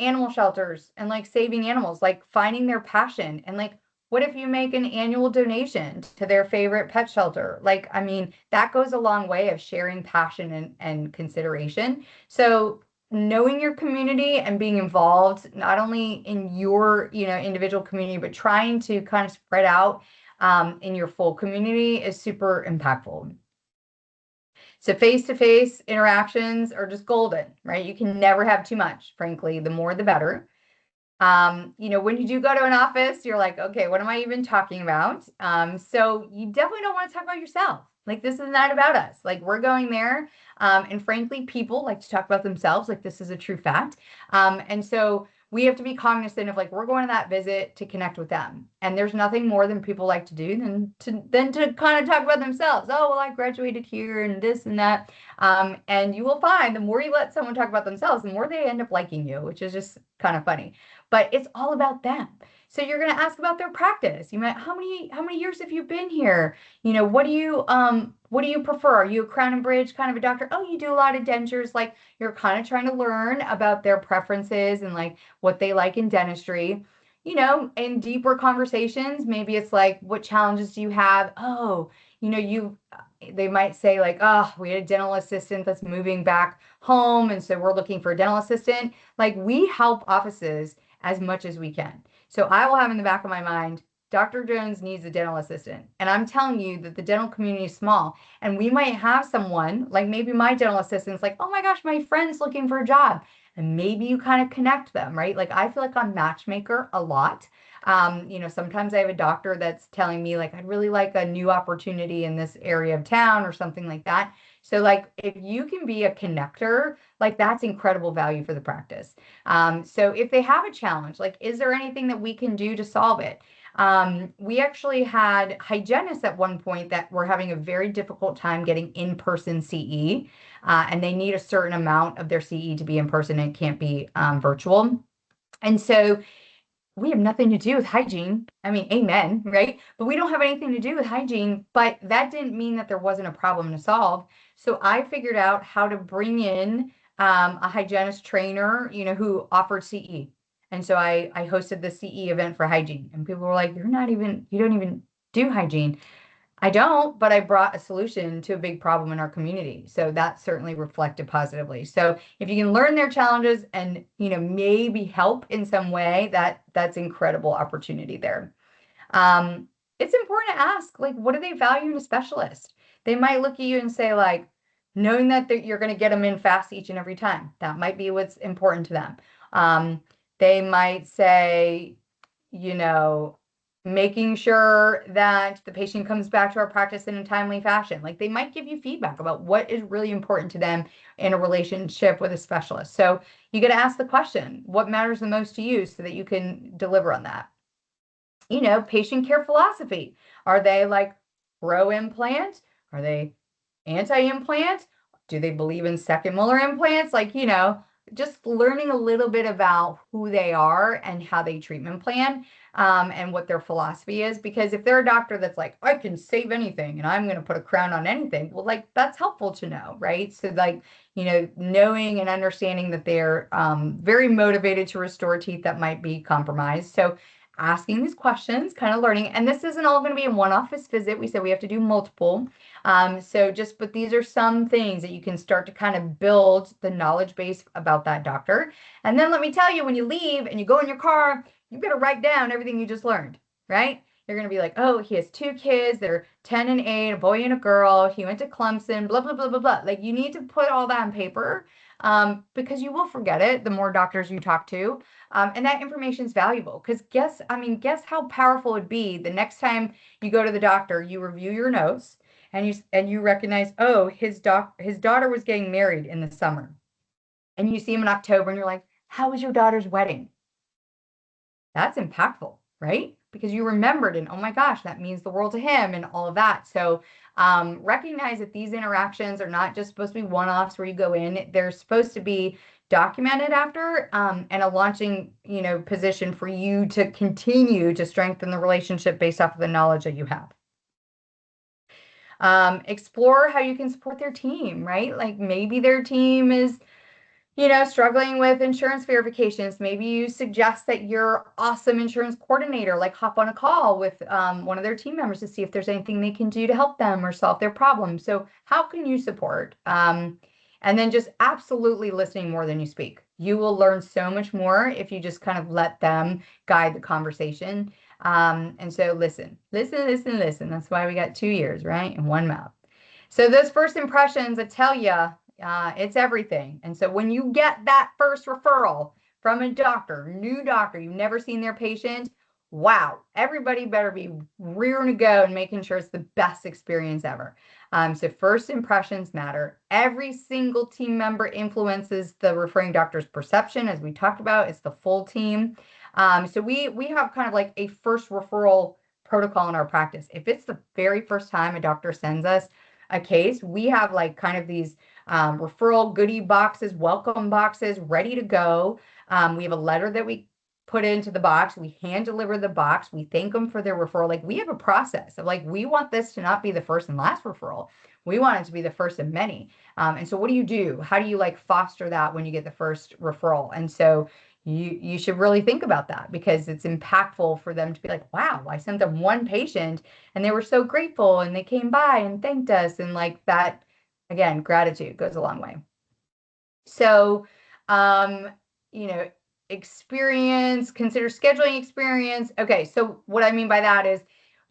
animal shelters and like saving animals, like finding their passion. And like, what if you make an annual donation to their favorite pet shelter? Like, I mean, that goes a long way of sharing passion and consideration. So knowing your community and being involved, not only in your, individual community, but trying to kind of spread out in your full community is super impactful. So face-to-face interactions are just golden, right? You can never have too much, frankly. The more, the better. When you do go to an office, you're like, okay, what am I even talking about? So you definitely don't want to talk about yourself. Like, this is not about us. Like, we're going there. And frankly, people like to talk about themselves. Like, this is a true fact. And so we have to be cognizant of like, we're going to that visit to connect with them. And there's nothing more than people like to do than to kind of talk about themselves. Oh, well, I graduated here and this and that. And you will find the more you let someone talk about themselves, the more they end up liking you, which is just kind of funny. But it's all about them. So you're going to ask about their practice. You might, how many years have you been here? You know, what do you prefer? Are you a crown and bridge kind of a doctor? Oh, you do a lot of dentures. Like you're kind of trying to learn about their preferences and like what they like in dentistry. You know, in deeper conversations, maybe it's like, what challenges do you have? Oh, you know, they might say like, oh, we had a dental assistant that's moving back home, and so we're looking for a dental assistant. Like we help offices as much as we can. So I will have in the back of my mind, Dr. Jones needs a dental assistant. And I'm telling you that the dental community is small. And we might have someone, like maybe my dental assistant's like, oh my gosh, my friend's looking for a job. And maybe you kind of connect them, right? Like I feel like I'm matchmaker a lot. You know, sometimes I have a doctor that's telling me like, I'd really like a new opportunity in this area of town or something like that. So like if you can be a connector, like that's incredible value for the practice. So if they have a challenge, like, is there anything that we can do to solve it? We actually had hygienists at one point that were having a very difficult time getting in-person CE, and they need a certain amount of their CE to be in person and it can't be virtual. And so we have nothing to do with hygiene. I mean, amen, right? But we don't have anything to do with hygiene, but that didn't mean that there wasn't a problem to solve. So I figured out how to bring in a hygienist trainer, you know, who offered CE. And so I hosted the CE event for hygiene, and people were like, you don't even do hygiene. I don't, but I brought a solution to a big problem in our community. So that certainly reflected positively. So if you can learn their challenges and, you know, maybe help in some way, that's incredible opportunity there. It's important to ask, like, what do they value in a specialist? They might look at you and say, like, knowing that you're going to get them in fast each and every time. That might be what's important to them. They might say, you know, making sure that the patient comes back to our practice in a timely fashion. Like they might give you feedback about what is really important to them in a relationship with a specialist. So you got to ask the question, what matters the most to you so that you can deliver on that? You know, patient care philosophy. Are they like pro implant? Are they anti-implant? Do they believe in second molar implants? Like, you know, just learning a little bit about who they are and how they treatment plan, and what their philosophy is. Because if they're a doctor that's like, I can save anything and I'm going to put a crown on anything, well, like that's helpful to know, right? So like, you know, knowing and understanding that they're very motivated to restore teeth that might be compromised. So asking these questions, kind of learning, and this isn't all going to be in one office visit. We said we have to do multiple. But these are some things that you can start to kind of build the knowledge base about that doctor. And then let me tell you, when you leave and you go in your car, you've got to write down everything you just learned, right? You're going to be like, oh, he has 2 kids. They're 10 and 8, a boy and a girl. He went to Clemson, blah, blah, blah, blah, blah. Like you need to put all that on paper, because you will forget it the more doctors you talk to. And that information is valuable because guess how powerful it'd be the next time you go to the doctor, you review your notes and you recognize, oh, his daughter was getting married in the summer. And you see him in October and you're like, how was your daughter's wedding? That's impactful, right? Because you remembered and oh my gosh, that means the world to him and all of that. So recognize that these interactions are not just supposed to be one-offs where you go in. They're supposed to be documented after, and a launching, you know, position for you to continue to strengthen the relationship based off of the knowledge that you have. Explore how you can support their team, right? Like maybe their team is, you know, struggling with insurance verifications. Maybe you suggest that your awesome insurance coordinator, like hop on a call with one of their team members to see if there's anything they can do to help them or solve their problem. So how can you support? And then just absolutely listening more than you speak. You will learn so much more if you just kind of let them guide the conversation. And so listen, listen, listen, listen. That's why we got 2 ears, right? And one mouth. So those first impressions, I tell you, it's everything. And so when you get that first referral from a doctor, new doctor, you've never seen their patient, wow, everybody better be rearing to go and making sure it's the best experience ever. So first impressions matter. Every single team member influences the referring doctor's perception, as we talked about. It's the full team. So we have kind of like a first referral protocol in our practice. If it's the very first time a doctor sends us a case, we have like kind of these referral goodie boxes, welcome boxes ready to go. We have a letter that we put it into the box. We hand deliver the box. We thank them for their referral. Like, we have a process of like, we want this to not be the first and last referral. We want it to be the first of many. And so what do you do? How do you like foster that when you get the first referral? And so you should really think about that, because it's impactful for them to be like, wow, I sent them one patient and they were so grateful and they came by and thanked us. And like that, again, gratitude goes a long way. So, um, you know, consider scheduling experience. Okay, so what I mean by that is,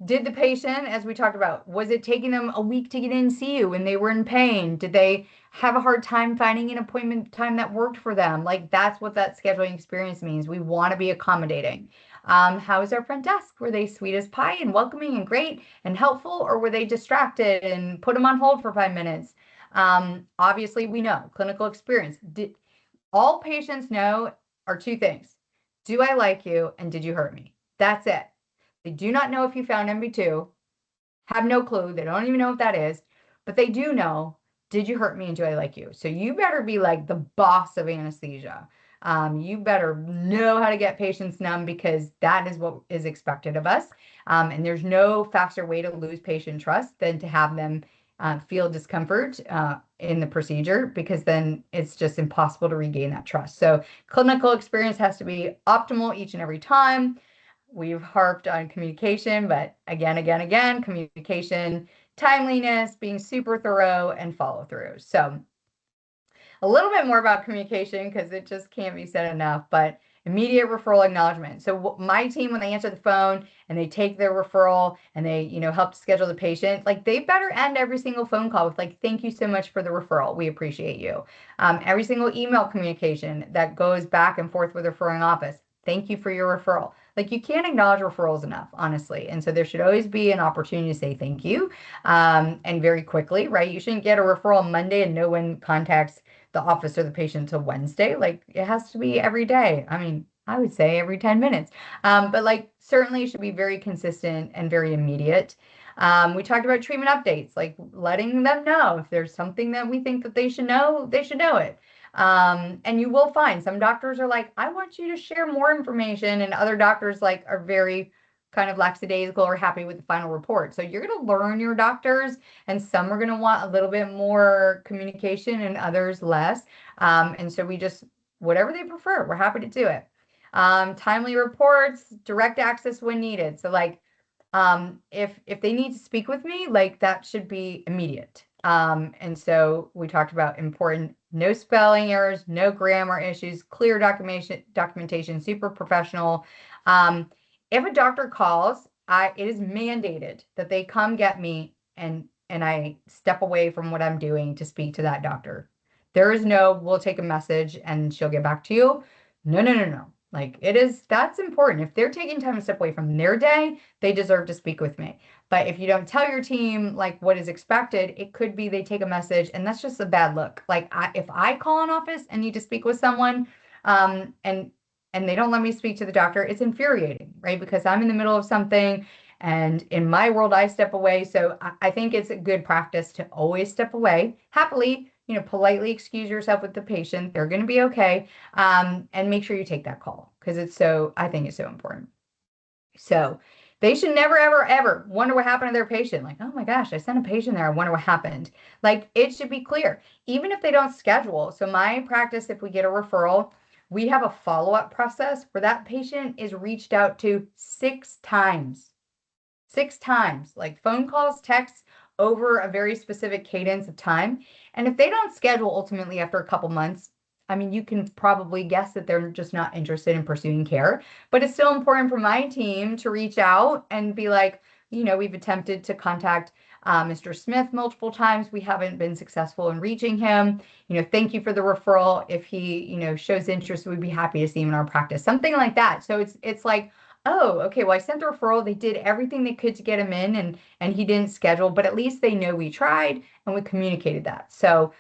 did the patient, as we talked about, was it taking them a week to get in and see you when they were in pain? Did they have a hard time finding an appointment time that worked for them? Like, that's what that scheduling experience means. We want to be accommodating. How is our front desk? Were they sweet as pie and welcoming and great and helpful, or were they distracted and put them on hold for 5 minutes? Obviously, we know clinical experience. All patients know are two things: do I like you, and did you hurt me? That's it. They do not know if you found MB2, have no clue. They don't even know what that is, but they do know, did you hurt me and do I like you? So you better be like the boss of anesthesia. You better know how to get patients numb, because that is what is expected of us. And there's no faster way to lose patient trust than to have them feel discomfort in the procedure, because then it's just impossible to regain that trust. So clinical experience has to be optimal each and every time. We've harped on communication, but again, communication, timeliness, being super thorough, and follow through. So a little bit more about communication, because it just can't be said enough, but immediate referral acknowledgement. So my team, when they answer the phone and they take their referral and they, help schedule the patient, like, they better end every single phone call with like, thank you so much for the referral. We appreciate you. Every single email communication that goes back and forth with the referring office, thank you for your referral. Like, you can't acknowledge referrals enough, honestly. And so there should always be an opportunity to say thank you, and very quickly, right? You shouldn't get a referral Monday and no one contacts the office or the patient until Wednesday. Like, it has to be every day. I mean, I would say every 10 minutes. But like, certainly should be very consistent and very immediate. We talked about treatment updates, like letting them know if there's something that we think that they should know it. And you will find some doctors are like, I want you to share more information. And other doctors like are very kind of lackadaisical or happy with the final report. So you're going to learn your doctors, and some are going to want a little bit more communication and others less. And so we just, whatever they prefer, we're happy to do it. Timely reports, direct access when needed. So like, if they need to speak with me, like, that should be immediate. And so we talked about important: no spelling errors, no grammar issues, clear documentation, super professional. If a doctor calls, it is mandated that they come get me, and I step away from what I'm doing to speak to that doctor. There is no, we'll take a message and she'll get back to you. No, no, no, no. Like, that's important. If they're taking time to step away from their day, they deserve to speak with me. But if you don't tell your team like what is expected, it could be they take a message, and that's just a bad look. Like, if I call an office and need to speak with someone, and they don't let me speak to the doctor, it's infuriating, right? Because I'm in the middle of something, and in my world, I step away. So I think it's a good practice to always step away happily, politely excuse yourself with the patient. They're going to be okay. And make sure you take that call, because I think it's so important. So they should never, ever, ever wonder what happened to their patient. Like, oh my gosh, I sent a patient there, I wonder what happened. Like, it should be clear, even if they don't schedule. So my practice, if we get a referral, we have a follow-up process where that patient is reached out to 6 times. 6 times, like phone calls, texts, over a very specific cadence of time. And if they don't schedule ultimately after a couple months, I mean, you can probably guess that they're just not interested in pursuing care. But it's still important for my team to reach out and be like, we've attempted to contact Mr. Smith multiple times. We haven't been successful in reaching him. Thank you for the referral. If he, shows interest, we'd be happy to see him in our practice. Something like that. So it's like, oh, okay, well, I sent the referral. They did everything they could to get him in, and he didn't schedule, but at least they know we tried and we communicated that. So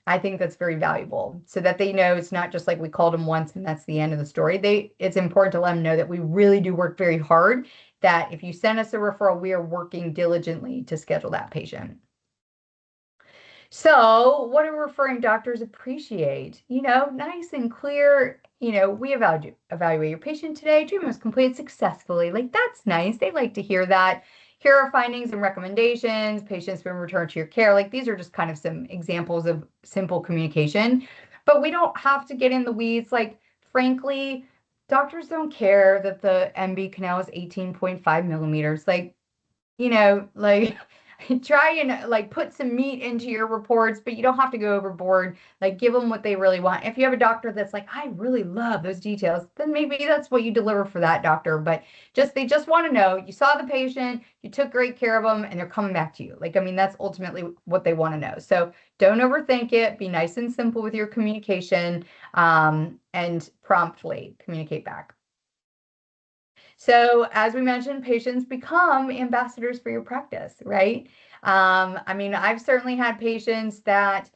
I think that's very valuable, so that they know it's not just like we called them once and that's the end of the story. It's important to let them know that we really do work very hard, that if you send us a referral, we are working diligently to schedule that patient. So what do referring doctors appreciate? Nice and clear, we evaluate your patient today. Treatment was completed successfully. Like, that's nice. They like to hear that. Here are findings and recommendations. Patients been returned to your care. Like, these are just kind of some examples of simple communication. But we don't have to get in the weeds. Like, frankly, doctors don't care that the MB canal is 18.5 millimeters. Like, like try and like put some meat into your reports, but you don't have to go overboard. Like, give them what they really want. If you have a doctor that's like, I really love those details, then maybe that's what you deliver for that doctor. But they just want to know you saw the patient, you took great care of them, and they're coming back to you. Like, I mean, that's ultimately what they want to know. So don't overthink it. Be nice and simple with your communication, and promptly communicate back. So as we mentioned, patients become ambassadors for your practice, right? I mean, I've certainly had patients that,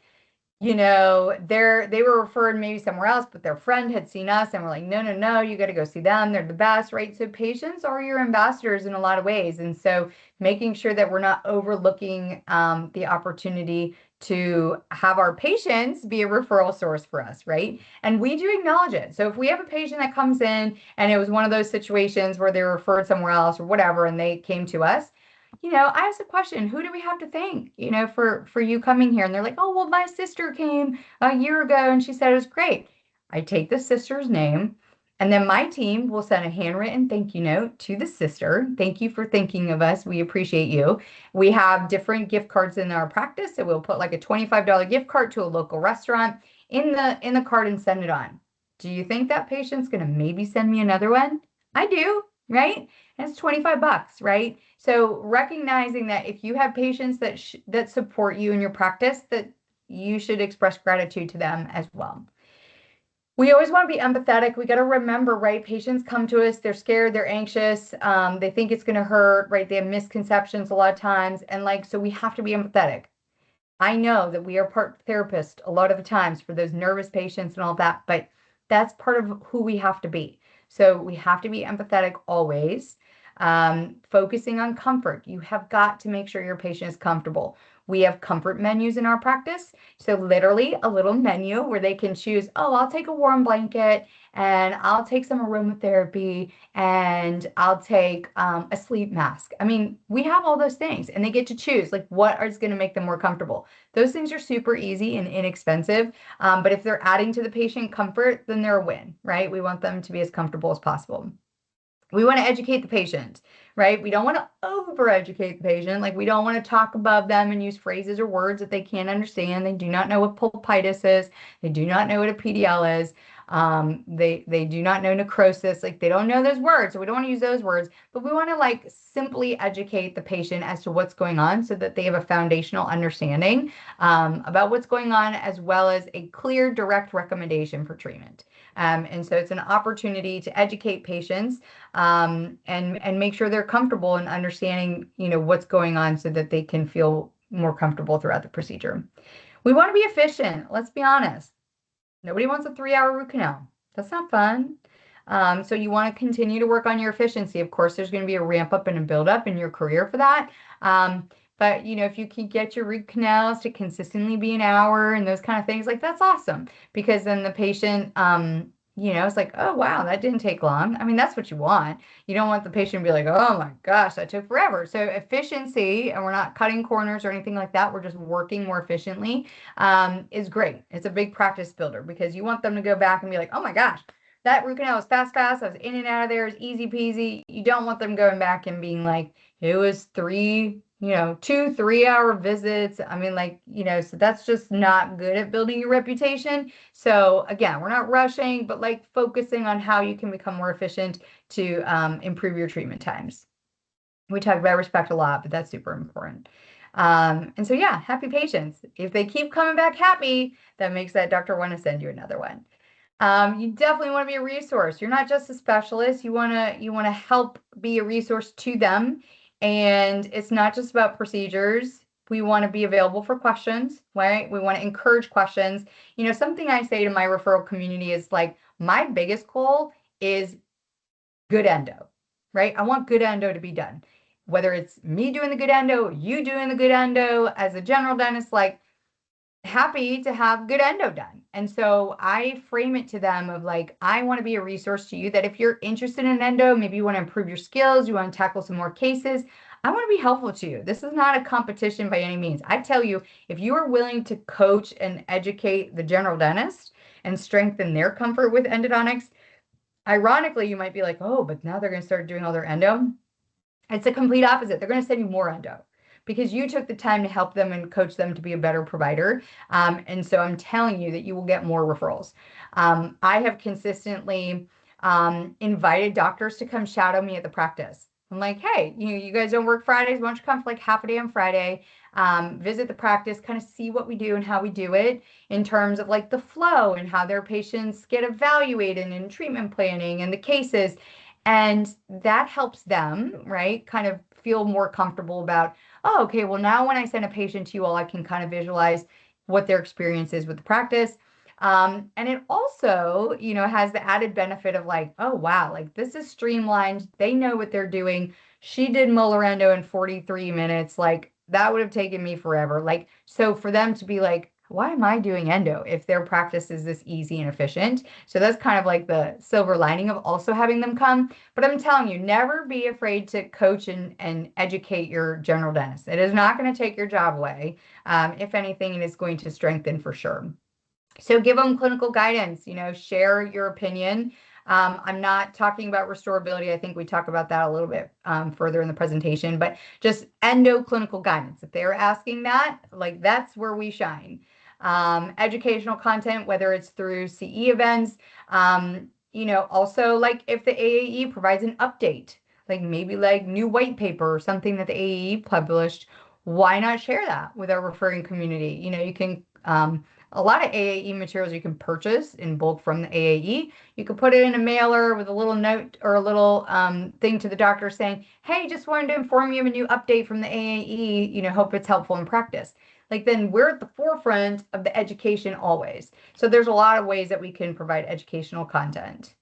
they were referred maybe somewhere else, but their friend had seen us and we're like, no, no, no, you got to go see them. They're the best, right? So patients are your ambassadors in a lot of ways. And so making sure that we're not overlooking the opportunity to have our patients be a referral source for us, right? And we do acknowledge it. So if we have a patient that comes in and it was one of those situations where they were referred somewhere else or whatever, and they came to us, I asked a question, who do we have to thank, for you coming here? And they're like, oh, well, my sister came a year ago and she said it was great. I take the sister's name, and then my team will send a handwritten thank you note to the sister. Thank you for thinking of us. We appreciate you. We have different gift cards in our practice. So we'll put like a $25 gift card to a local restaurant in the card and send it on. Do you think that patient's going to maybe send me another one? I do, right? And it's $25, right? So recognizing that if you have patients that support you in your practice, that you should express gratitude to them as well. We always want to be empathetic. We got to remember, right? Patients come to us, they're scared, they're anxious, they think it's going to hurt, right? They have misconceptions a lot of times. And so we have to be empathetic. I know that we are part therapist a lot of the times for those nervous patients and all that, but that's part of who we have to be. So we have to be empathetic always. Focusing on comfort. You have got to make sure your patient is comfortable. We have comfort menus in our practice. So literally a little menu where they can choose, oh, I'll take a warm blanket and I'll take some aromatherapy and I'll take a sleep mask. I mean, we have all those things and they get to choose like what is going to make them more comfortable. Those things are super easy and inexpensive. But if they're adding to the patient comfort, then they're a win, right? We want them to be as comfortable as possible. We want to educate the patient, right? We don't want to over-educate the patient. Like, we don't want to talk above them and use phrases or words that they can't understand. They do not know what pulpitis is. They do not know what a PDL is. They do not know necrosis. Like, they don't know those words. So we don't want to use those words, but we want to simply educate the patient as to what's going on so that they have a foundational understanding about what's going on, as well as a clear, direct recommendation for treatment. And so it's an opportunity to educate patients and make sure they're comfortable in understanding, what's going on so that they can feel more comfortable throughout the procedure. We want to be efficient. Let's be honest. Nobody wants a 3-hour root canal. That's not fun. So you want to continue to work on your efficiency. Of course, there's going to be a ramp up and a build up in your career for that. But, if you can get your root canals to consistently be an hour and those kind of things, that's awesome. Because then the patient, it's like, oh, wow, that didn't take long. I mean, that's what you want. You don't want the patient to be like, oh my gosh, that took forever. So efficiency, and we're not cutting corners or anything like that. We're just working more efficiently, is great. It's a big practice builder because you want them to go back and be like, oh my gosh, that root canal was fast. I was in and out of there. It's easy peasy. You don't want them going back and being like, it was 2 3-hour visits. I mean, so that's just not good at building your reputation. So again, we're not rushing, but focusing on how you can become more efficient to improve your treatment times. We talk about respect a lot, but that's super important. And so, yeah, happy patients. If they keep coming back happy, that makes that doctor want to send you another one. You definitely want to be a resource. You're not just a specialist. You want to help be a resource to them. And it's not just about procedures. We want to be available for questions, right? We want to encourage questions. Something I say to my referral community is my biggest goal is good endo, right? I want good endo to be done. Whether it's me doing the good endo, you doing the good endo as a general dentist, happy to have good endo done. And so I frame it to them of like, I want to be a resource to you that if you're interested in endo, maybe you want to improve your skills, you want to tackle some more cases, I want to be helpful to you. This is not a competition by any means. I tell you, if you are willing to coach and educate the general dentist and strengthen their comfort with endodontics, ironically, you might be like, oh, but now they're going to start doing all their endo. It's the complete opposite. They're going to send you more endo because you took the time to help them and coach them to be a better provider. And so I'm telling you that you will get more referrals. I have consistently invited doctors to come shadow me at the practice. I'm like, hey, you guys don't work Fridays. Why don't you come for like half a day on Friday, visit the practice, kind of see what we do and how we do it in terms of like the flow and how their patients get evaluated and treatment planning and the cases. And that helps them, right, kind of feel more comfortable about, oh, okay, well, now when I send a patient to you all, I can kind of visualize what their experience is with the practice. And it also, has the added benefit of like, oh, wow, like this is streamlined. They know what they're doing. She did molar endo in 43 minutes. Like that would have taken me forever. Like, so for them to be like, why am I doing endo if their practice is this easy and efficient? So that's kind of like the silver lining of also having them come. But I'm telling you, never be afraid to coach and educate your general dentist. It is not going to take your job away. If anything, it is going to strengthen for sure. So give them clinical guidance, share your opinion. I'm not talking about restorability. I think we talk about that a little bit further in the presentation, but just endo clinical guidance. If they're asking that, like that's where we shine. Educational content, whether it's through CE events, also like if the AAE provides an update, like maybe like new white paper or something that the AAE published, why not share that with our referring community? You can, a lot of AAE materials you can purchase in bulk from the AAE. You can put it in a mailer with a little note or a little thing to the doctor saying, hey, just wanted to inform you of a new update from the AAE, hope it's helpful in practice. Like then we're at the forefront of the education always. So there's a lot of ways that we can provide educational content.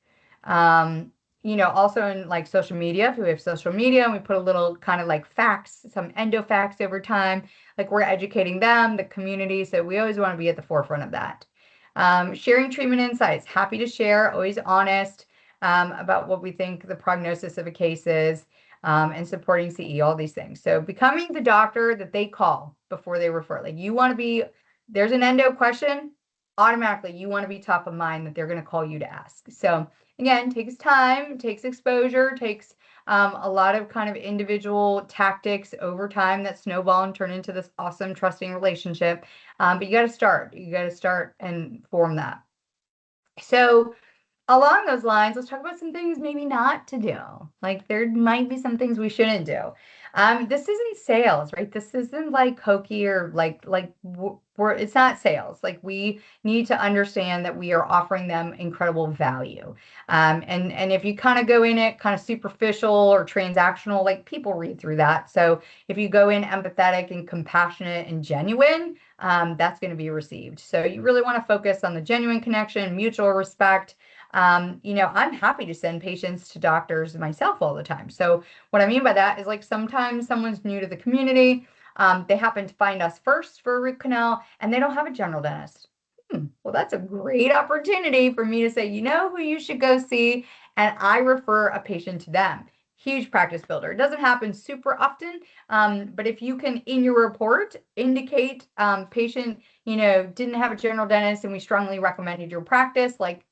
Also in like social media, if we have social media and we put a little kind of like facts, some endo facts over time, like we're educating them, the community. So we always want to be at the forefront of that. Sharing treatment insights, happy to share, always honest about what we think the prognosis of a case is, and supporting CE, all these things. So becoming the doctor that they call before they refer. Like you want to be, there's an endo question, automatically you want to be top of mind that they're going to call you to ask. So again, takes time, takes exposure, takes a lot of kind of individual tactics over time that snowball and turn into this awesome trusting relationship. But you got to start. You got to start and form that. So along those lines, let's talk about some things maybe not to do. Like there might be some things we shouldn't do. This isn't sales, right? This isn't like hokey or it's not sales. Like we need to understand that we are offering them incredible value. And if you kind of go in it kind of superficial or transactional, like people read through that. So if you go in empathetic and compassionate and genuine, that's going to be received. So you really want to focus on the genuine connection, mutual respect. I'm happy to send patients to doctors myself all the time. So what I mean by that is like sometimes someone's new to the community. They happen to find us first for a root canal and they don't have a general dentist. Well, that's a great opportunity for me to say, you know who you should go see, and I refer a patient to them. Huge practice builder. It doesn't happen super often, but if you can, in your report, indicate patient, didn't have a general dentist and we strongly recommended your practice, like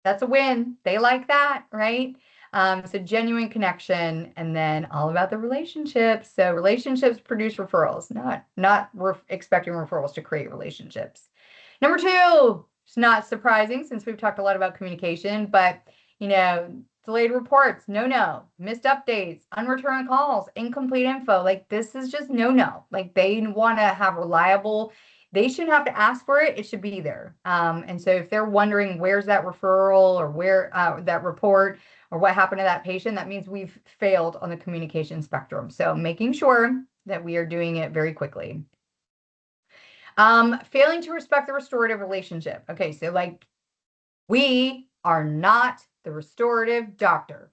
that's a win. They like that, right? So genuine connection, and then all about the relationships. So relationships produce referrals, not expecting referrals to create relationships. Number two, it's not surprising since we've talked a lot about communication, but delayed reports, no, missed updates, unreturned calls, incomplete info. Like this is just no. Like they want to have reliable. They shouldn't have to ask for it. It should be there. And so if they're wondering where's that referral or where that report or what happened to that patient, that means we've failed on the communication spectrum. So making sure that we are doing it very quickly. Failing to respect the restorative relationship. Okay, so like we are not the restorative doctor.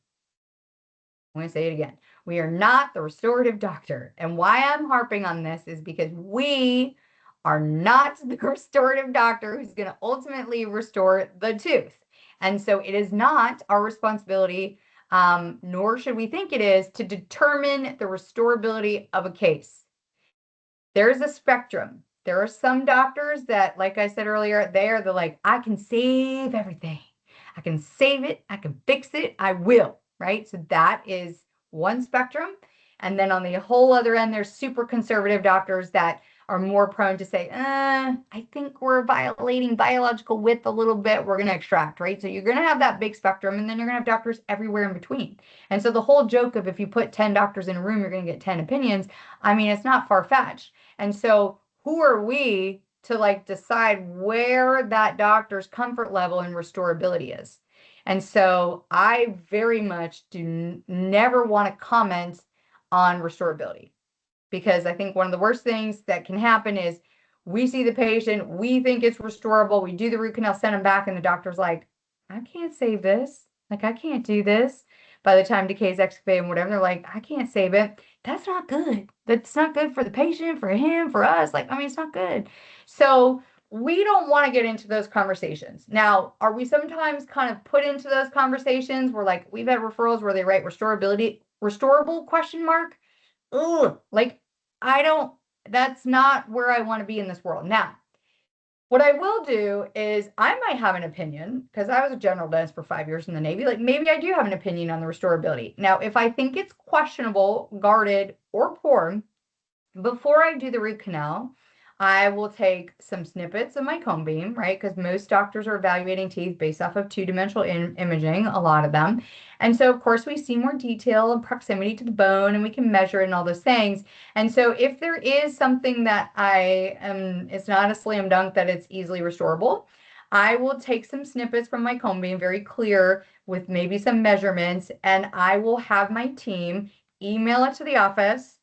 I'm going to say it again. We are not the restorative doctor. And why I'm harping on this is because we are not the restorative doctor who's going to ultimately restore the tooth. And so it is not our responsibility, nor should we think it is, to determine the restorability of a case. There's a spectrum. There are some doctors that, like I said earlier, they're like, I can save everything. I can save it. I can fix it. I will, right? So that is one spectrum. And then on the whole other end, there's super conservative doctors that are more prone to say, I think we're violating biological width a little bit. We're going to extract, right? So you're going to have that big spectrum, and then you're going to have doctors everywhere in between. And so the whole joke of if you put 10 doctors in a room, you're going to get 10 opinions. I mean, it's not far-fetched. And so who are we to like decide where that doctor's comfort level and restorability is? And so I very much do never want to comment on restorability, because I think one of the worst things that can happen is we see the patient, we think it's restorable, we do the root canal, send them back, and the doctor's like, I can't save this. Like, I can't do this. By the time decay is excavated and whatever, they're like, I can't save it. That's not good. That's not good for the patient, for him, for us. Like, I mean, it's not good. So we don't want to get into those conversations. Now, are we sometimes kind of put into those conversations where, like, we've had referrals where they write restorable question mark? Ugh, like, that's not where I want to be in this world. Now, what I will do is I might have an opinion, because I was a general dentist for 5 years in the Navy. Like, maybe I do have an opinion on the restorability. Now, if I think it's questionable, guarded, or poor, before I do the root canal, I will take some snippets of my cone beam, right? Because most doctors are evaluating teeth based off of two-dimensional imaging, a lot of them. And so, of course, we see more detail and proximity to the bone, and we can measure it and all those things. And so if there is something that it's not a slam dunk that it's easily restorable, I will take some snippets from my cone beam, very clear, with maybe some measurements, and I will have my team email it to the office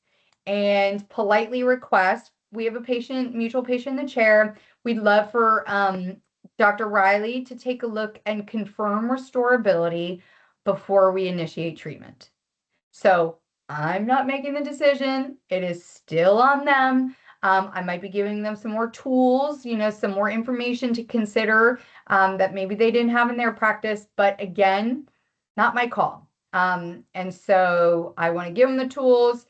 and politely request, we have a patient, mutual patient in the chair. We'd love for Dr. Riley to take a look and confirm restorability before we initiate treatment. So I'm not making the decision. It is still on them. I might be giving them some more tools, some more information to consider that maybe they didn't have in their practice. But again, not my call. And so I want to give them the tools.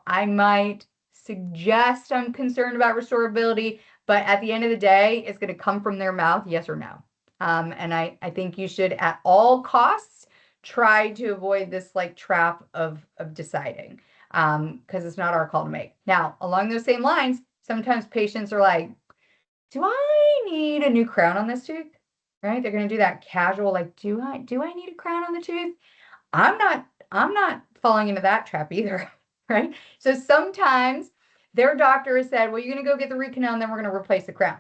I might suggest I'm concerned about restorability, but at the end of the day, it's going to come from their mouth, yes or no. And I think you should, at all costs, try to avoid this like trap of deciding, because it's not our call to make. Now, along those same lines, sometimes patients are like, do I need a new crown on this tooth? Right? They're going to do that casual, like, do I need a crown on the tooth? I'm not falling into that trap either. Right? So sometimes their doctor has said, well, you're going to go get the root canal and then we're going to replace the crown.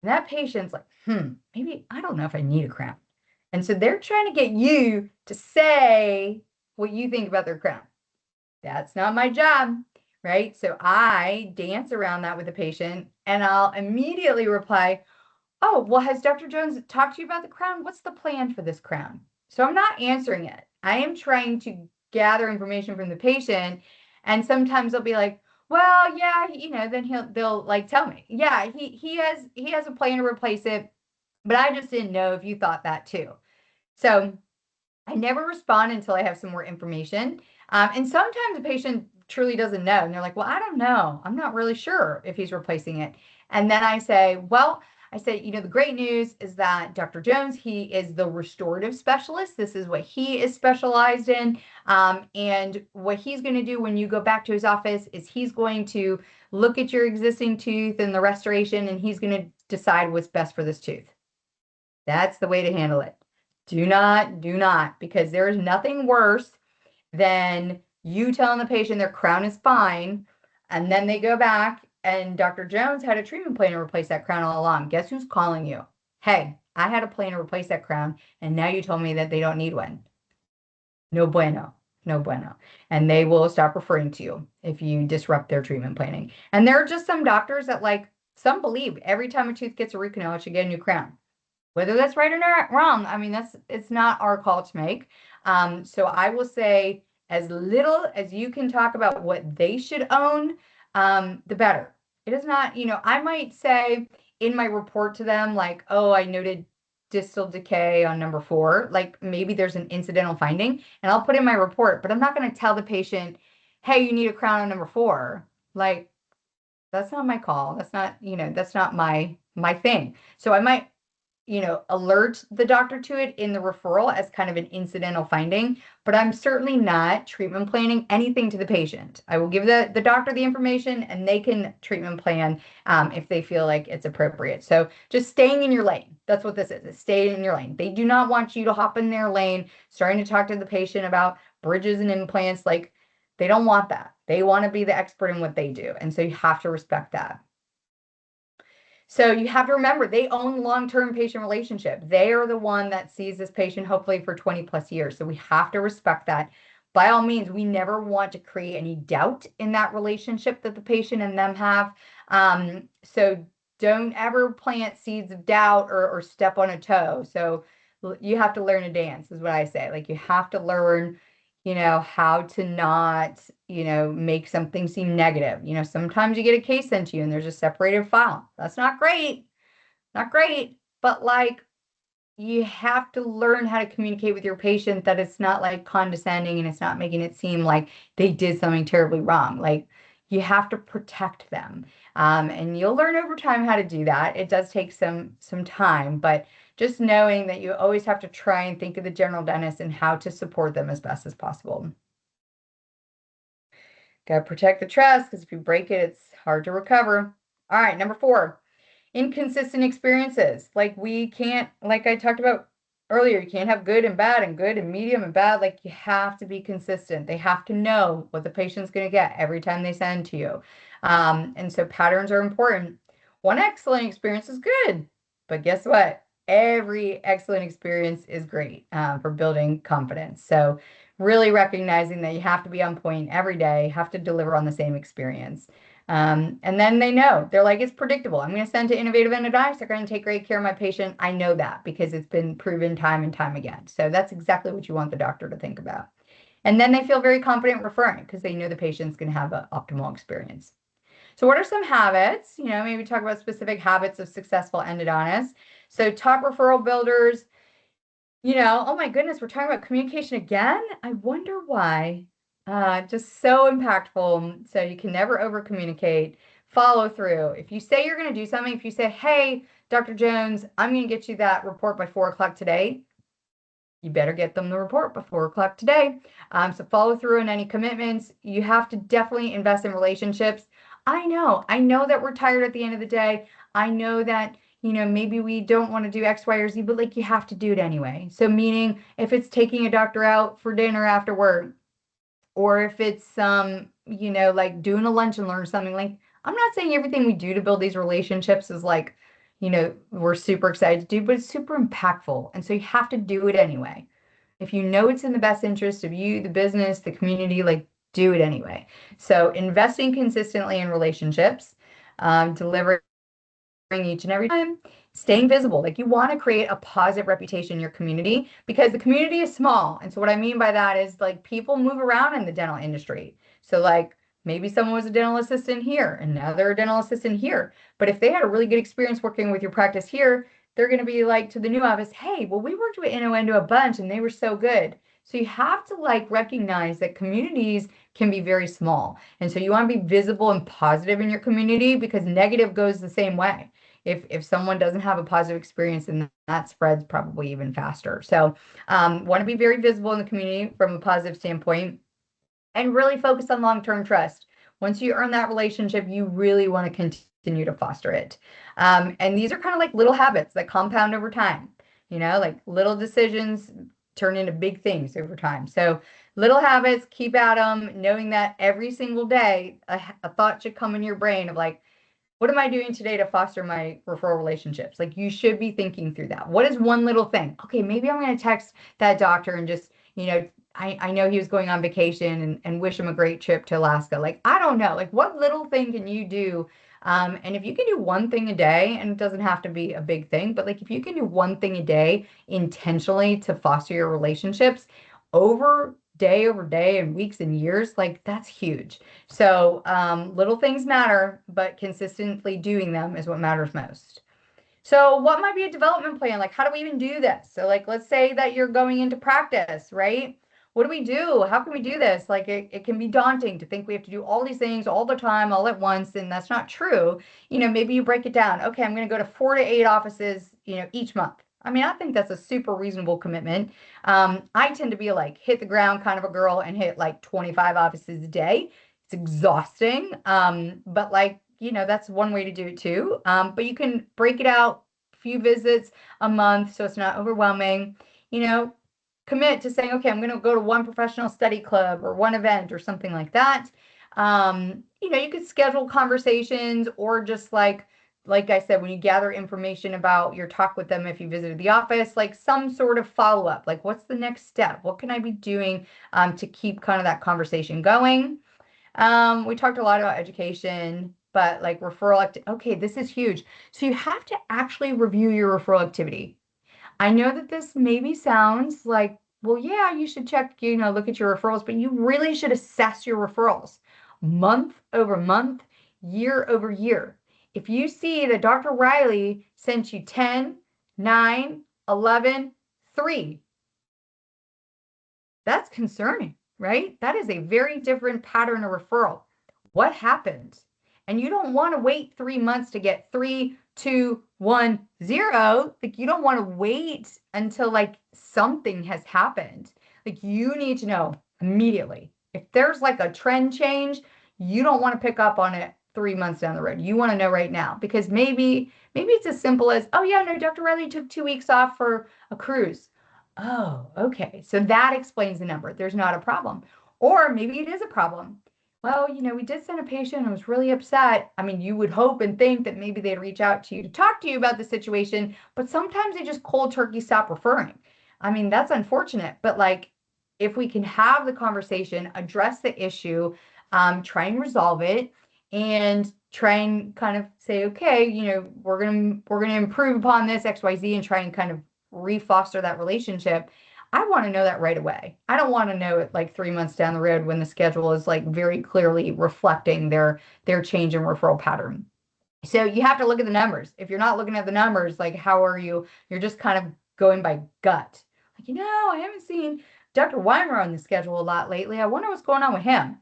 And that patient's like, maybe I don't know if I need a crown. And so they're trying to get you to say what you think about their crown. That's not my job, right? So I dance around that with the patient, and I'll immediately reply, oh, well, has Dr. Jones talked to you about the crown? What's the plan for this crown? So I'm not answering it. I am trying to gather information from the patient. And sometimes they'll be like, well, yeah, then they'll like tell me, yeah, he has a plan to replace it, but I just didn't know if you thought that too. So I never respond until I have some more information. And sometimes the patient truly doesn't know. And they're like, well, I don't know. I'm not really sure if he's replacing it. And then I say, the great news is that Dr. Jones, he is the restorative specialist. This is what he is specialized in. And what he's going to do when you go back to his office is he's going to look at your existing tooth and the restoration, and he's going to decide what's best for this tooth. That's the way to handle it. Do not, because there is nothing worse than you telling the patient their crown is fine, and then they go back and Dr. Jones had a treatment plan to replace that crown all along. Guess who's calling you? Hey, I had a plan to replace that crown, and now you told me that they don't need one. No bueno. No bueno. And they will stop referring to you if you disrupt their treatment planning. And there are just some doctors that, like, some believe every time a tooth gets a root canal, it should get a new crown. Whether that's right or not wrong, I mean, it's not our call to make. So I will say, as little as you can talk about what they should own, the better. It is not, I might say in my report to them, like, oh, I noted distal decay on number 4. Like maybe there's an incidental finding and I'll put in my report, but I'm not going to tell the patient, hey, you need a crown on number 4. Like, that's not my call. That's not, that's not my thing. So I might alert the doctor to it in the referral as kind of an incidental finding, but I'm certainly not treatment planning anything to the patient. I will give the doctor the information and they can treatment plan if they feel like it's appropriate. So just staying in your lane. That's what this is staying in your lane. They do not want you to hop in their lane, starting to talk to the patient about bridges and implants. Like they don't want that. They want to be the expert in what they do. And so you have to respect that. So you have to remember they own long-term patient relationship. They are the one that sees this patient hopefully for 20 plus years. So we have to respect that. By all means, we never want to create any doubt in that relationship that the patient and them have. So don't ever plant seeds of doubt or step on a toe. So you have to learn to dance is what I say. Like you have to learn how to not, make something seem negative. Sometimes you get a case sent to you and there's a separated file. That's not great. Not great. But like, you have to learn how to communicate with your patient that it's not like condescending and it's not making it seem like they did something terribly wrong. Like you have to protect them. And you'll learn over time how to do that. It does take some time, but just knowing that you always have to try and think of the general dentist and how to support them as best as possible. Got to protect the trust because if you break it, it's hard to recover. All right, number 4. Inconsistent experiences. Like we can't, like I talked about earlier, you can't have good and bad and good and medium and bad. Like you have to be consistent. They have to know what the patient's going to get every time they send to you. And so patterns are important. One excellent experience is good, but guess what? Every excellent experience is great for building confidence. So really recognizing that you have to be on point every day, have to deliver on the same experience. And then they know, they're like, it's predictable. I'm going to send to innovative endodontists. They're going to take great care of my patient. I know that because it's been proven time and time again. So that's exactly what you want the doctor to think about. And then they feel very confident referring because they know the patient's going to have an optimal experience. So what are some habits? Maybe talk about specific habits of successful endodontists. So top referral builders, oh my goodness, we're talking about communication again. I wonder why. Just so impactful. So you can never over communicate. Follow through. If you say you're going to do something, if you say, hey, Dr. Jones, I'm going to get you that report by 4 o'clock today, you better get them the report by 4 o'clock today. So follow through on any commitments. You have to definitely invest in relationships. I know that we're tired at the end of the day. I know that maybe we don't want to do X, Y, or Z, but like you have to do it anyway. So meaning if it's taking a doctor out for dinner after work, or if it's like doing a lunch and learn or something, like I'm not saying everything we do to build these relationships is like, we're super excited to do, but it's super impactful. And so you have to do it anyway. If you know it's in the best interest of you, the business, the community, like do it anyway. So investing consistently in relationships, delivering each and every time, staying visible. Like you want to create a positive reputation in your community because the community is small. And so what I mean by that is like people move around in the dental industry. So like maybe someone was a dental assistant here and now they're a dental assistant here. But if they had a really good experience working with your practice here, they're going to be like to the new office, hey, well, we worked with Endo a bunch and they were so good. So you have to like recognize that communities can be very small. And so you want to be visible and positive in your community because negative goes the same way. If someone doesn't have a positive experience, then that spreads probably even faster. So want to be very visible in the community from a positive standpoint and really focus on long-term trust. Once you earn that relationship, you really want to continue to foster it. And these are kind of like little habits that compound over time. Like little decisions turn into big things over time. So little habits, keep at them, knowing that every single day, a thought should come in your brain of like, what am I doing today to foster my referral relationships? Like you should be thinking through that. What is one little thing? Okay, maybe I'm going to text that doctor and just, I know he was going on vacation and wish him a great trip to Alaska. Like, I don't know. Like what little thing can you do? And if you can do one thing a day, and it doesn't have to be a big thing, but like if you can do one thing a day intentionally to foster your relationships over day over day and weeks and years, like that's huge. So little things matter, but consistently doing them is what matters most. So what might be a development plan? Like, how do we even do this? So like, let's say that you're going into practice, right? What do we do? How can we do this? Like it can be daunting to think we have to do all these things all the time, all at once, and that's not true. Maybe you break it down. Okay, I'm going to go to 4 to 8 offices, each month. I mean, I think that's a super reasonable commitment. I tend to be like hit the ground kind of a girl and hit like 25 offices a day. It's exhausting. But like, that's one way to do it too. But you can break it out, few visits a month, so it's not overwhelming. You know, commit to saying, okay, I'm going to go to one professional study club or one event or something like that. You could schedule conversations or just like I said, when you gather information about your talk with them, if you visited the office, like some sort of follow up, like what's the next step? What can I be doing to keep kind of that conversation going? We talked a lot about education, but like okay, this is huge. So you have to actually review your referral activity. I know that this maybe sounds like, well, yeah, you should check, look at your referrals, but you really should assess your referrals month over month, year over year. If you see that Dr. Riley sent you 10, 9, 11, 3, that's concerning, right? That is a very different pattern of referral. What happened? And you don't want to wait 3 months to get 3, 2, 1, 0. Like you don't want to wait until like something has happened. Like you need to know immediately. If there's like a trend change, you don't want to pick up on it 3 months down the road. You want to know right now because maybe it's as simple as, oh yeah, no, Dr. Riley took 2 weeks off for a cruise. Oh, okay. So that explains the number. There's not a problem. Or maybe it is a problem. Well, we did send a patient and was really upset. I mean, you would hope and think that maybe they'd reach out to you to talk to you about the situation, but sometimes they just cold turkey stop referring. I mean, that's unfortunate, but like if we can have the conversation, address the issue, try and resolve it, and try and kind of say, okay, we're gonna improve upon this XYZ and try and kind of refoster that relationship. I want to know that right away. I don't want to know it like 3 months down the road when the schedule is like very clearly reflecting their change in referral pattern. So you have to look at the numbers. If you're not looking at the numbers, like how are you? You're just kind of going by gut. Like, I haven't seen Dr. Weimer on the schedule a lot lately. I wonder what's going on with him.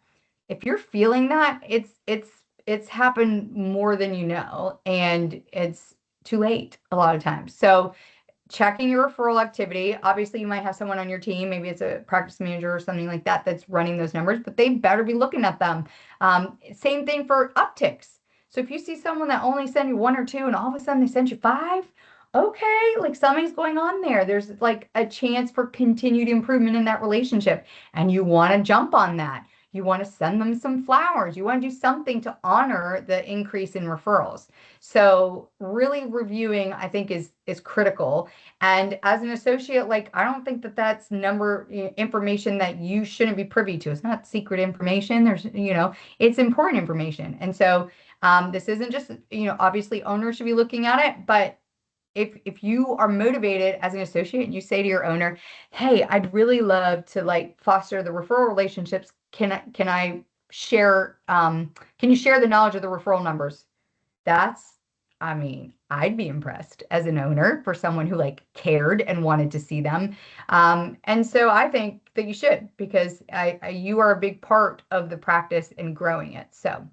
If you're feeling that, it's happened more than you know, and it's too late a lot of times. So checking your referral activity. Obviously, you might have someone on your team, maybe it's a practice manager or something like that, that's running those numbers, but they better be looking at them. Same thing for upticks. So if you see someone that only sent you 1 or 2 and all of a sudden they sent you 5, okay, like something's going on there. There's like a chance for continued improvement in that relationship, and you want to jump on that. You want to send them some flowers. You want to do something to honor the increase in referrals. So really reviewing, I think, is critical. And as an associate, like I don't think that that's information that you shouldn't be privy to. It's not secret information. It's important information. And so this isn't just, obviously owners should be looking at it, but if you are motivated as an associate and you say to your owner, hey, I'd really love to like foster the referral relationships. Can I share can you share the knowledge of the referral numbers? That's, I mean, I'd be impressed as an owner for someone who like cared and wanted to see them. And so I think that you should, because you are a big part of the practice and growing it. So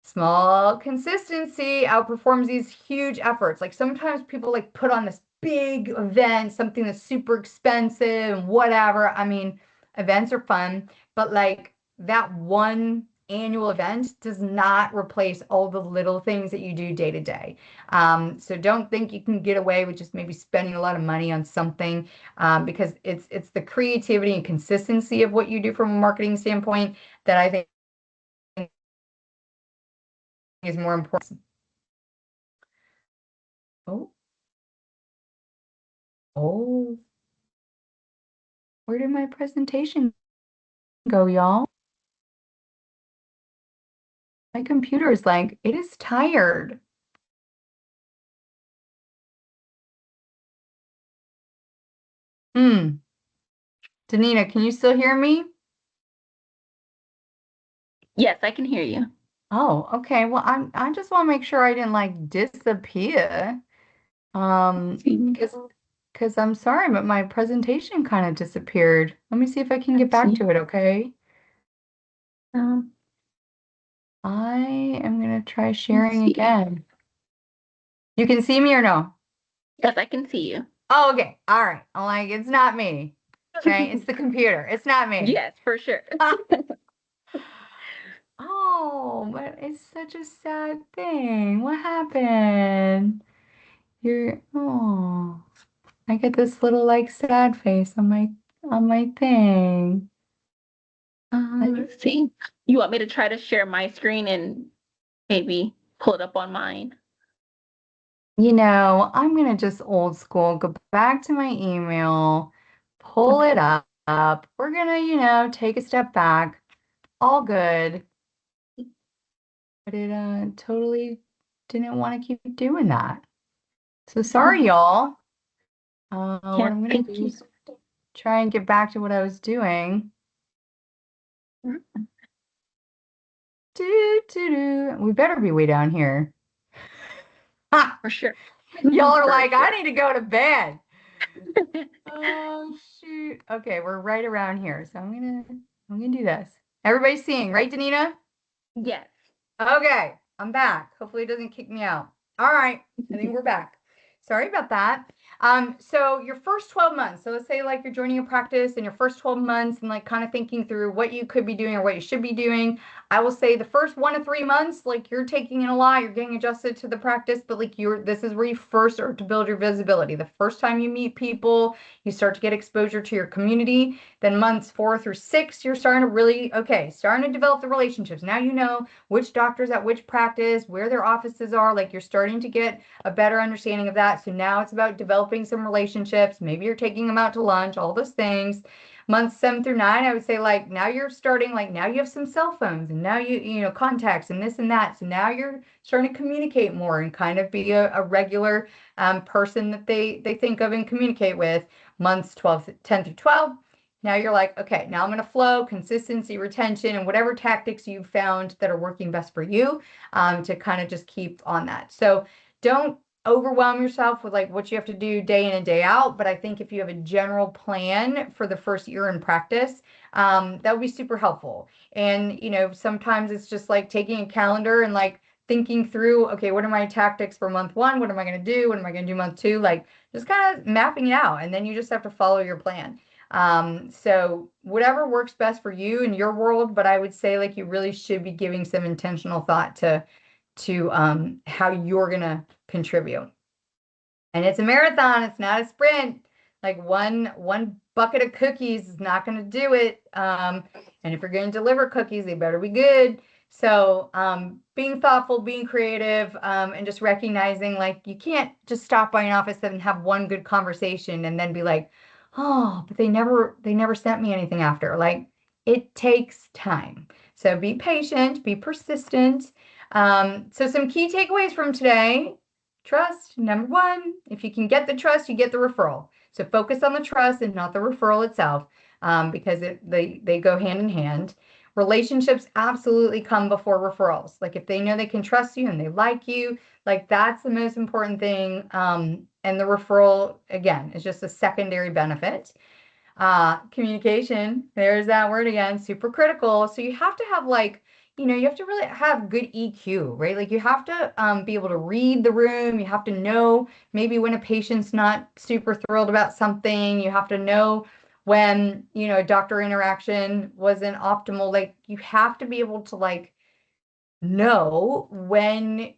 small consistency outperforms these huge efforts. Like sometimes people like put on this big event, something that's super expensive and whatever. I mean, events are fun, but like that one annual event does not replace all the little things that you do day to day. So don't think you can get away with just maybe spending a lot of money on something, because it's the creativity and consistency of what you do from a marketing standpoint that I think is more important. Oh, oh, where did my presentation go, y'all? My computer is like, it is tired. Hmm. Danina, can you still hear me? Yes, I can hear you. Oh, okay. Well, I just want to make sure I didn't like disappear. See, Because I'm sorry, but my presentation kind of disappeared. Let me see if I can get let's back see. to it, okay? Um, I am gonna try let's sharing see. again. You can see me or no? Yes, I can see you. Oh, okay. All right. I'm like, it's not me. Okay, it's the computer. It's not me. Yes, for sure. Oh, but it's such a sad thing. What happened? Oh, I get this little like sad face on my thing. Like, Let's see. You want me to try to share my screen and maybe pull it up on mine? I'm gonna just old school, go back to my email, pull it Okay. up. We're gonna, take a step back. All good. But it totally didn't want to keep doing that. So sorry, Um, y'all. What yeah, I'm gonna thank do you. is try and get back to what I was doing. Do, do, do. We better be way down here. Ha! For sure. Y'all are For like, I sure. need to go to bed. Oh shoot. Okay, we're right around here. So I'm gonna do this. Everybody's seeing, right, Danina? Yes. Okay, I'm back. Hopefully it doesn't kick me out. All right, I think we're back. Sorry about that. So your first 12 months, so let's say like you're joining a practice in your first 12 months and like kind of thinking through what you could be doing or what you should be doing. I will say the first 1 to 3 months, like you're taking in a lot, you're getting adjusted to the practice, but like this is where you first start to build your visibility. The first time you meet people, you start to get exposure to your community. Then months 4 through 6, you're starting to really, okay, starting to develop the relationships. Now you know which doctors at which practice, where their offices are, like you're starting to get a better understanding of that. So now it's about developing some relationships. Maybe you're taking them out to lunch, all those things. Months 7 through 9, I would say like now you're starting, like now you have some cell phones and now contacts and this and that. So now you're starting to communicate more and kind of be a regular person that they think of and communicate with. Months 10 through 12, now you're like, okay, now I'm going to flow, consistency, retention, and whatever tactics you've found that are working best for you to kind of just keep on that. So don't overwhelm yourself with like what you have to do day in and day out. But I think if you have a general plan for the first year in practice, that would be super helpful. And, sometimes it's just like taking a calendar and like thinking through, okay, what are my tactics for month one? What am I going to do? What am I going to do month two? Like just kind of mapping it out. And then you just have to follow your plan. So whatever works best for you in your world, but I would say like you really should be giving some intentional thought to how you're gonna contribute. And it's a marathon, it's not a sprint. Like one bucket of cookies is not going to do it. And if you're going to deliver cookies, they better be good. So being thoughtful, being creative, and just recognizing like you can't just stop by an office and have one good conversation and then be like, oh, but they never sent me anything after. Like it takes time. So be patient, be persistent. So some key takeaways from today. Trust, number one, if you can get the trust, you get the referral. So focus on the trust and not the referral itself, because they go hand in hand. Relationships absolutely come before referrals. Like if they know they can trust you and they like you, like that's the most important thing. And the referral, again, is just a secondary benefit. Communication, there's that word again, super critical. So you have to have like, you have to really have good EQ, right? Like you have to be able to read the room. You have to know maybe when a patient's not super thrilled about something. You have to know when, doctor interaction wasn't optimal. Like you have to be able to like know when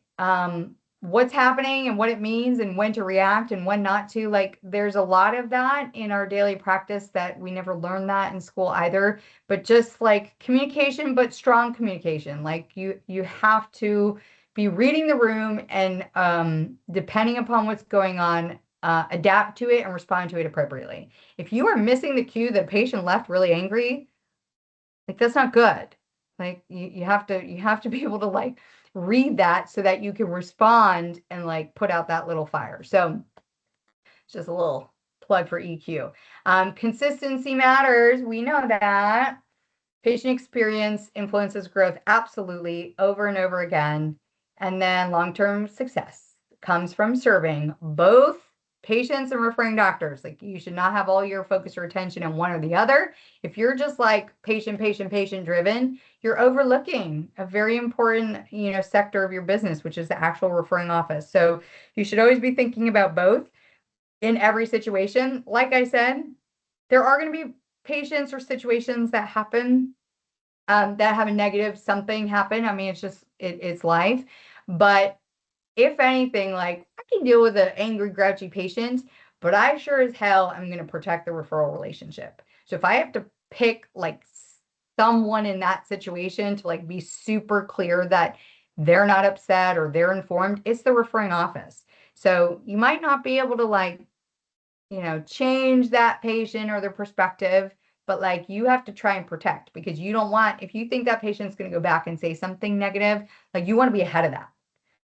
what's happening and what it means and when to react and when not to. Like there's a lot of that in our daily practice that we never learned that in school either. But just like communication, but strong communication. Like you have to be reading the room and depending upon what's going on, adapt to it and respond to it appropriately. If you are missing the cue that a patient left really angry, like that's not good. Like you have to be able to like read that so that you can respond and like put out that little fire. So it's just a little plug for EQ. Consistency matters. We know that. Patient experience influences growth absolutely over and over again. And then long-term success comes from serving both patients and referring doctors. Like you should not have all your focus or attention in one or the other. If you're just like patient driven, you're overlooking a very important, sector of your business, which is the actual referring office. So you should always be thinking about both in every situation. Like I said, there are going to be patients or situations that happen that have a negative something happen. I mean, it's life. But if anything, like I can deal with an angry, grouchy patient, but I sure as hell am going to protect the referral relationship. So if I have to pick like someone in that situation to like be super clear that they're not upset or they're informed, it's the referring office. So you might not be able to like, change that patient or their perspective, but like you have to try and protect because you don't want, if you think that patient's going to go back and say something negative, like you want to be ahead of that.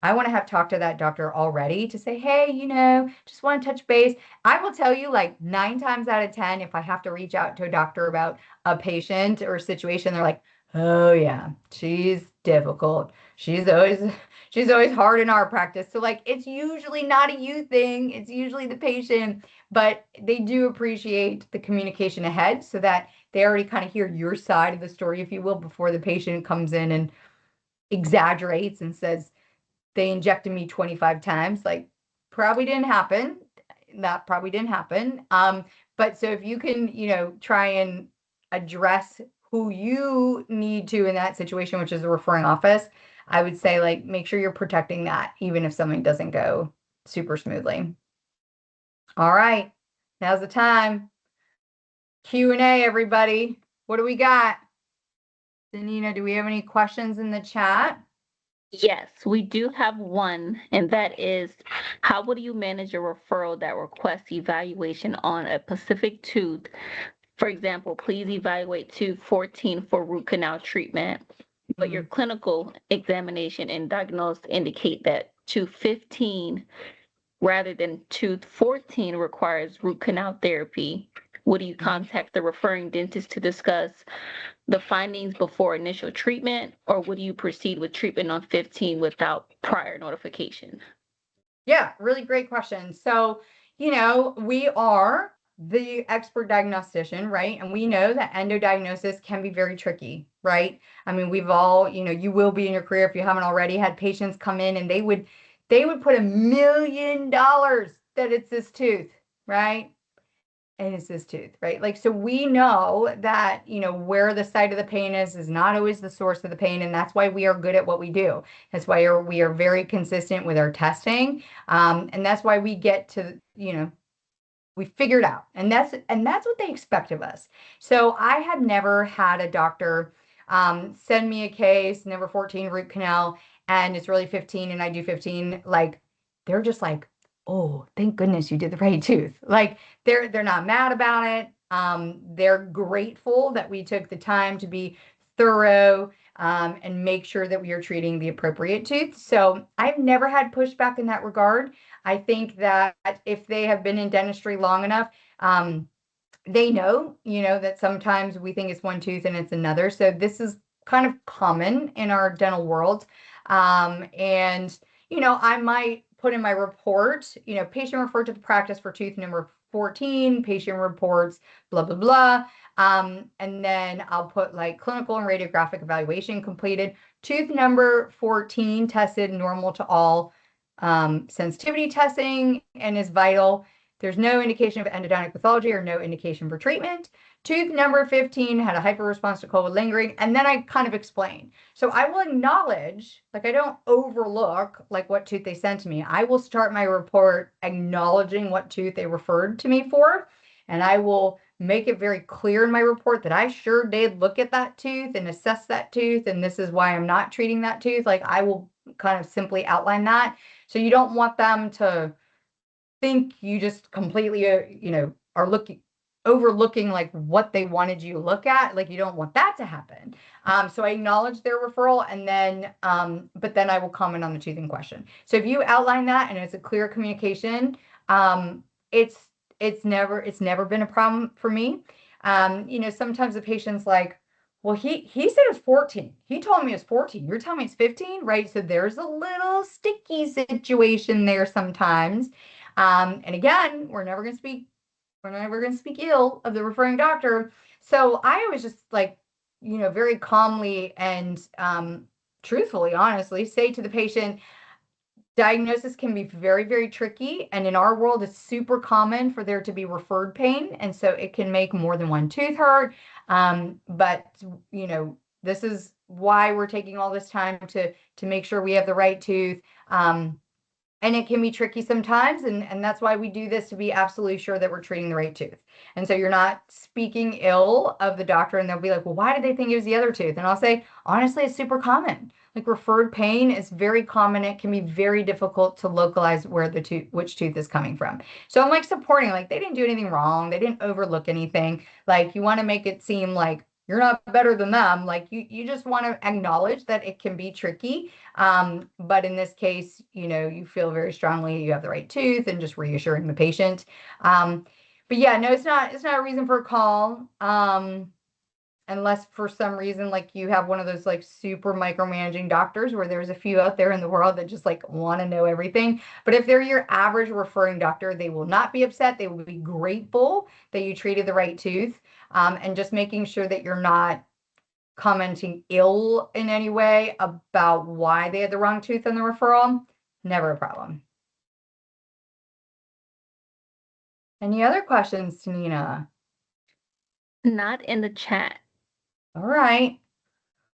I want to have talked to that doctor already to say, hey, just want to touch base. I will tell you like 9 times out of 10, if I have to reach out to a doctor about a patient or a situation, they're like, oh yeah, she's difficult. She's always hard in our practice. So like, it's usually not a you thing. It's usually the patient, but they do appreciate the communication ahead so that they already kind of hear your side of the story, if you will, before the patient comes in and exaggerates and says, they injected me 25 times. Like, probably didn't happen. That probably didn't happen. But so if you can, try and address who you need to in that situation, which is the referring office, I would say like make sure you're protecting that, even if something doesn't go super smoothly. All right, now's the time. Q&A, everybody. What do we got? Danina, do we have any questions in the chat? Yes, we do have one, and that is, how would you manage a referral that requests evaluation on a specific tooth? For example, please evaluate tooth 14 for root canal treatment, but your clinical examination and diagnosis indicate that tooth 15 rather than tooth 14 requires root canal therapy. Would you contact the referring dentist to discuss the findings before initial treatment, or would you proceed with treatment on 15 without prior notification? Yeah, really great question. So, we are the expert diagnostician, right? And we know that endodiagnosis can be very tricky, right? I mean, we've all, you will be in your career if you haven't already had patients come in and they would put $1 million that it's this tooth, right? And it's this tooth, right? Like, so we know that, where the site of the pain is not always the source of the pain. And that's why we are good at what we do. That's why we are very consistent with our testing. And that's why we get to, we figured out, and that's what they expect of us. So I have never had a doctor send me a case, number 14 root canal, and it's really 15 and I do 15. Like, they're just like, oh, thank goodness you did the right tooth. Like, they're not mad about it. They're grateful that we took the time to be thorough and make sure that we are treating the appropriate tooth. So I've never had pushback in that regard. I think that if they have been in dentistry long enough, they know, that sometimes we think it's one tooth and it's another. So this is kind of common in our dental world. And, I might put in my report, patient referred to the practice for tooth number 14, patient reports, blah, blah, blah. And then I'll put like clinical and radiographic evaluation completed. Tooth number 14 tested normal to all, sensitivity testing and is vital. There's no indication of endodontic pathology or no indication for treatment. Tooth number 15 had a hyperresponse to cold lingering, and then I kind of explain. So I will acknowledge, like I don't overlook like what tooth they sent to me. I will start my report acknowledging what tooth they referred to me for, and I will make it very clear in my report that I sure did look at that tooth and assess that tooth, and this is why I'm not treating that tooth. Like, I will kind of simply outline that. So you don't want them to think you just completely, are overlooking like what they wanted you to look at. Like, you don't want that to happen. So I acknowledge their referral, and then, but then I will comment on the tooth in question. So if you outline that and it's a clear communication, it's it's never been a problem for me. Sometimes the patient's like, well, he said it's 14. He told me it's 14. You're telling me it's 15, right? So there's a little sticky situation there sometimes. And again, we're never going to speak ill of the referring doctor. So I always just like, very calmly and truthfully, honestly, say to the patient, diagnosis can be very, very tricky. And in our world, it's super common for there to be referred pain. And so it can make more than one tooth hurt. But, this is why we're taking all this time to make sure we have the right tooth. And it can be tricky sometimes. And that's why we do this, to be absolutely sure that we're treating the right tooth. And so you're not speaking ill of the doctor, and they'll be like, well, why did they think it was the other tooth? And I'll say, honestly, it's super common. Like, referred pain is very common. It can be very difficult to localize which tooth is coming from. So I'm like supporting, like, they didn't do anything wrong. They didn't overlook anything. Like, you want to make it seem like you're not better than them. Like, you just want to acknowledge that it can be tricky. But in this case, you feel very strongly you have the right tooth, and just reassuring the patient. But yeah, no, it's not a reason for a call. Unless for some reason, like, you have one of those like super micromanaging doctors, where there's a few out there in the world that just like want to know everything. But if they're your average referring doctor, they will not be upset. They will be grateful that you treated the right tooth. And just making sure that you're not commenting ill in any way about why they had the wrong tooth on the referral, never a problem. Any other questions, Tanina? Not in the chat. All right.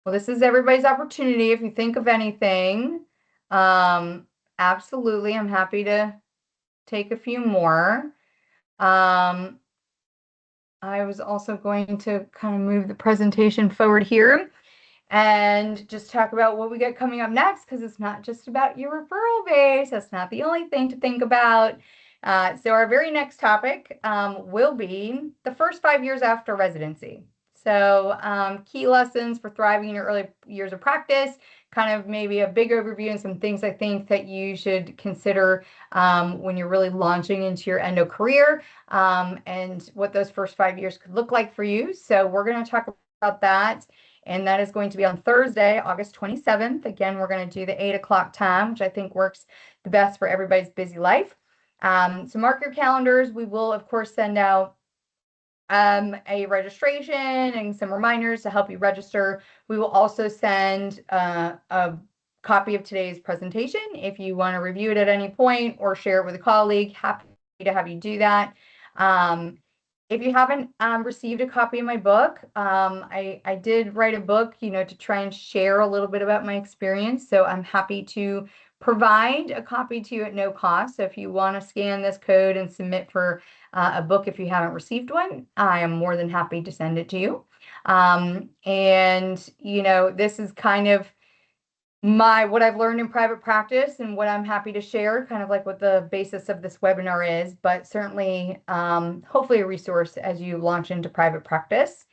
Well, this is everybody's opportunity. If you think of anything, absolutely, I'm happy to take a few more. I was also going to kind of move the presentation forward here and just talk about what we got coming up next, because it's not just about your referral base. That's not the only thing to think about. So our very next topic will be the first 5 years after residency. So key lessons for thriving in your early years of practice, kind of maybe a big overview and some things I think that you should consider when you're really launching into your endo career, and what those first 5 years could look like for you. So we're going to talk about that. And that is going to be on Thursday, August 27th. Again, we're going to do the 8 o'clock time, which I think works the best for everybody's busy life. So mark your calendars. We will, of course, send out a registration and some reminders to help you register. We will also send a copy of today's presentation if you want to review it at any point or share it with a colleague. Happy to have you do that. If you haven't received a copy of my book, I did write a book, to try and share a little bit about my experience. So I'm happy to provide a copy to you at no cost. So if you want to scan this code and submit for a book if you haven't received one, I am more than happy to send it to you. This is kind of what I've learned in private practice and what I'm happy to share, kind of like what the basis of this webinar is, but certainly, hopefully a resource as you launch into private practice.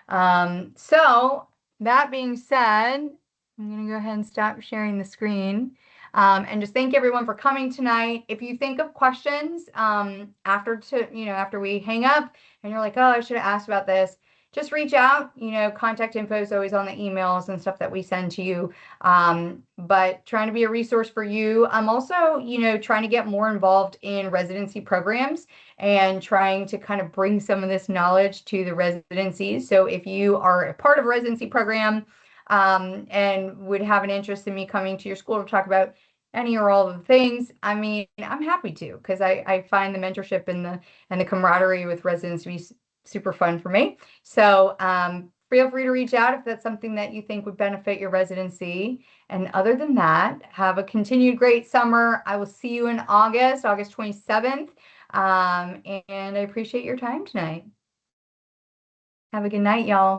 So that being said, I'm going to go ahead and stop sharing the screen. And just thank everyone for coming tonight. If you think of questions after we hang up and you're like, oh, I should have asked about this, just reach out. Contact info is always on the emails and stuff that we send to you. But trying to be a resource for you. I'm also, trying to get more involved in residency programs and trying to kind of bring some of this knowledge to the residencies. So if you are a part of a residency program, and would have an interest in me coming to your school to talk about any or all of the things, I'm happy to, because I find the mentorship and the camaraderie with residents to be super fun for me. So feel free to reach out if that's something that you think would benefit your residency. And other than that, have a continued great summer. I will see you in August 27th. And I appreciate your time tonight. Have a good night, y'all.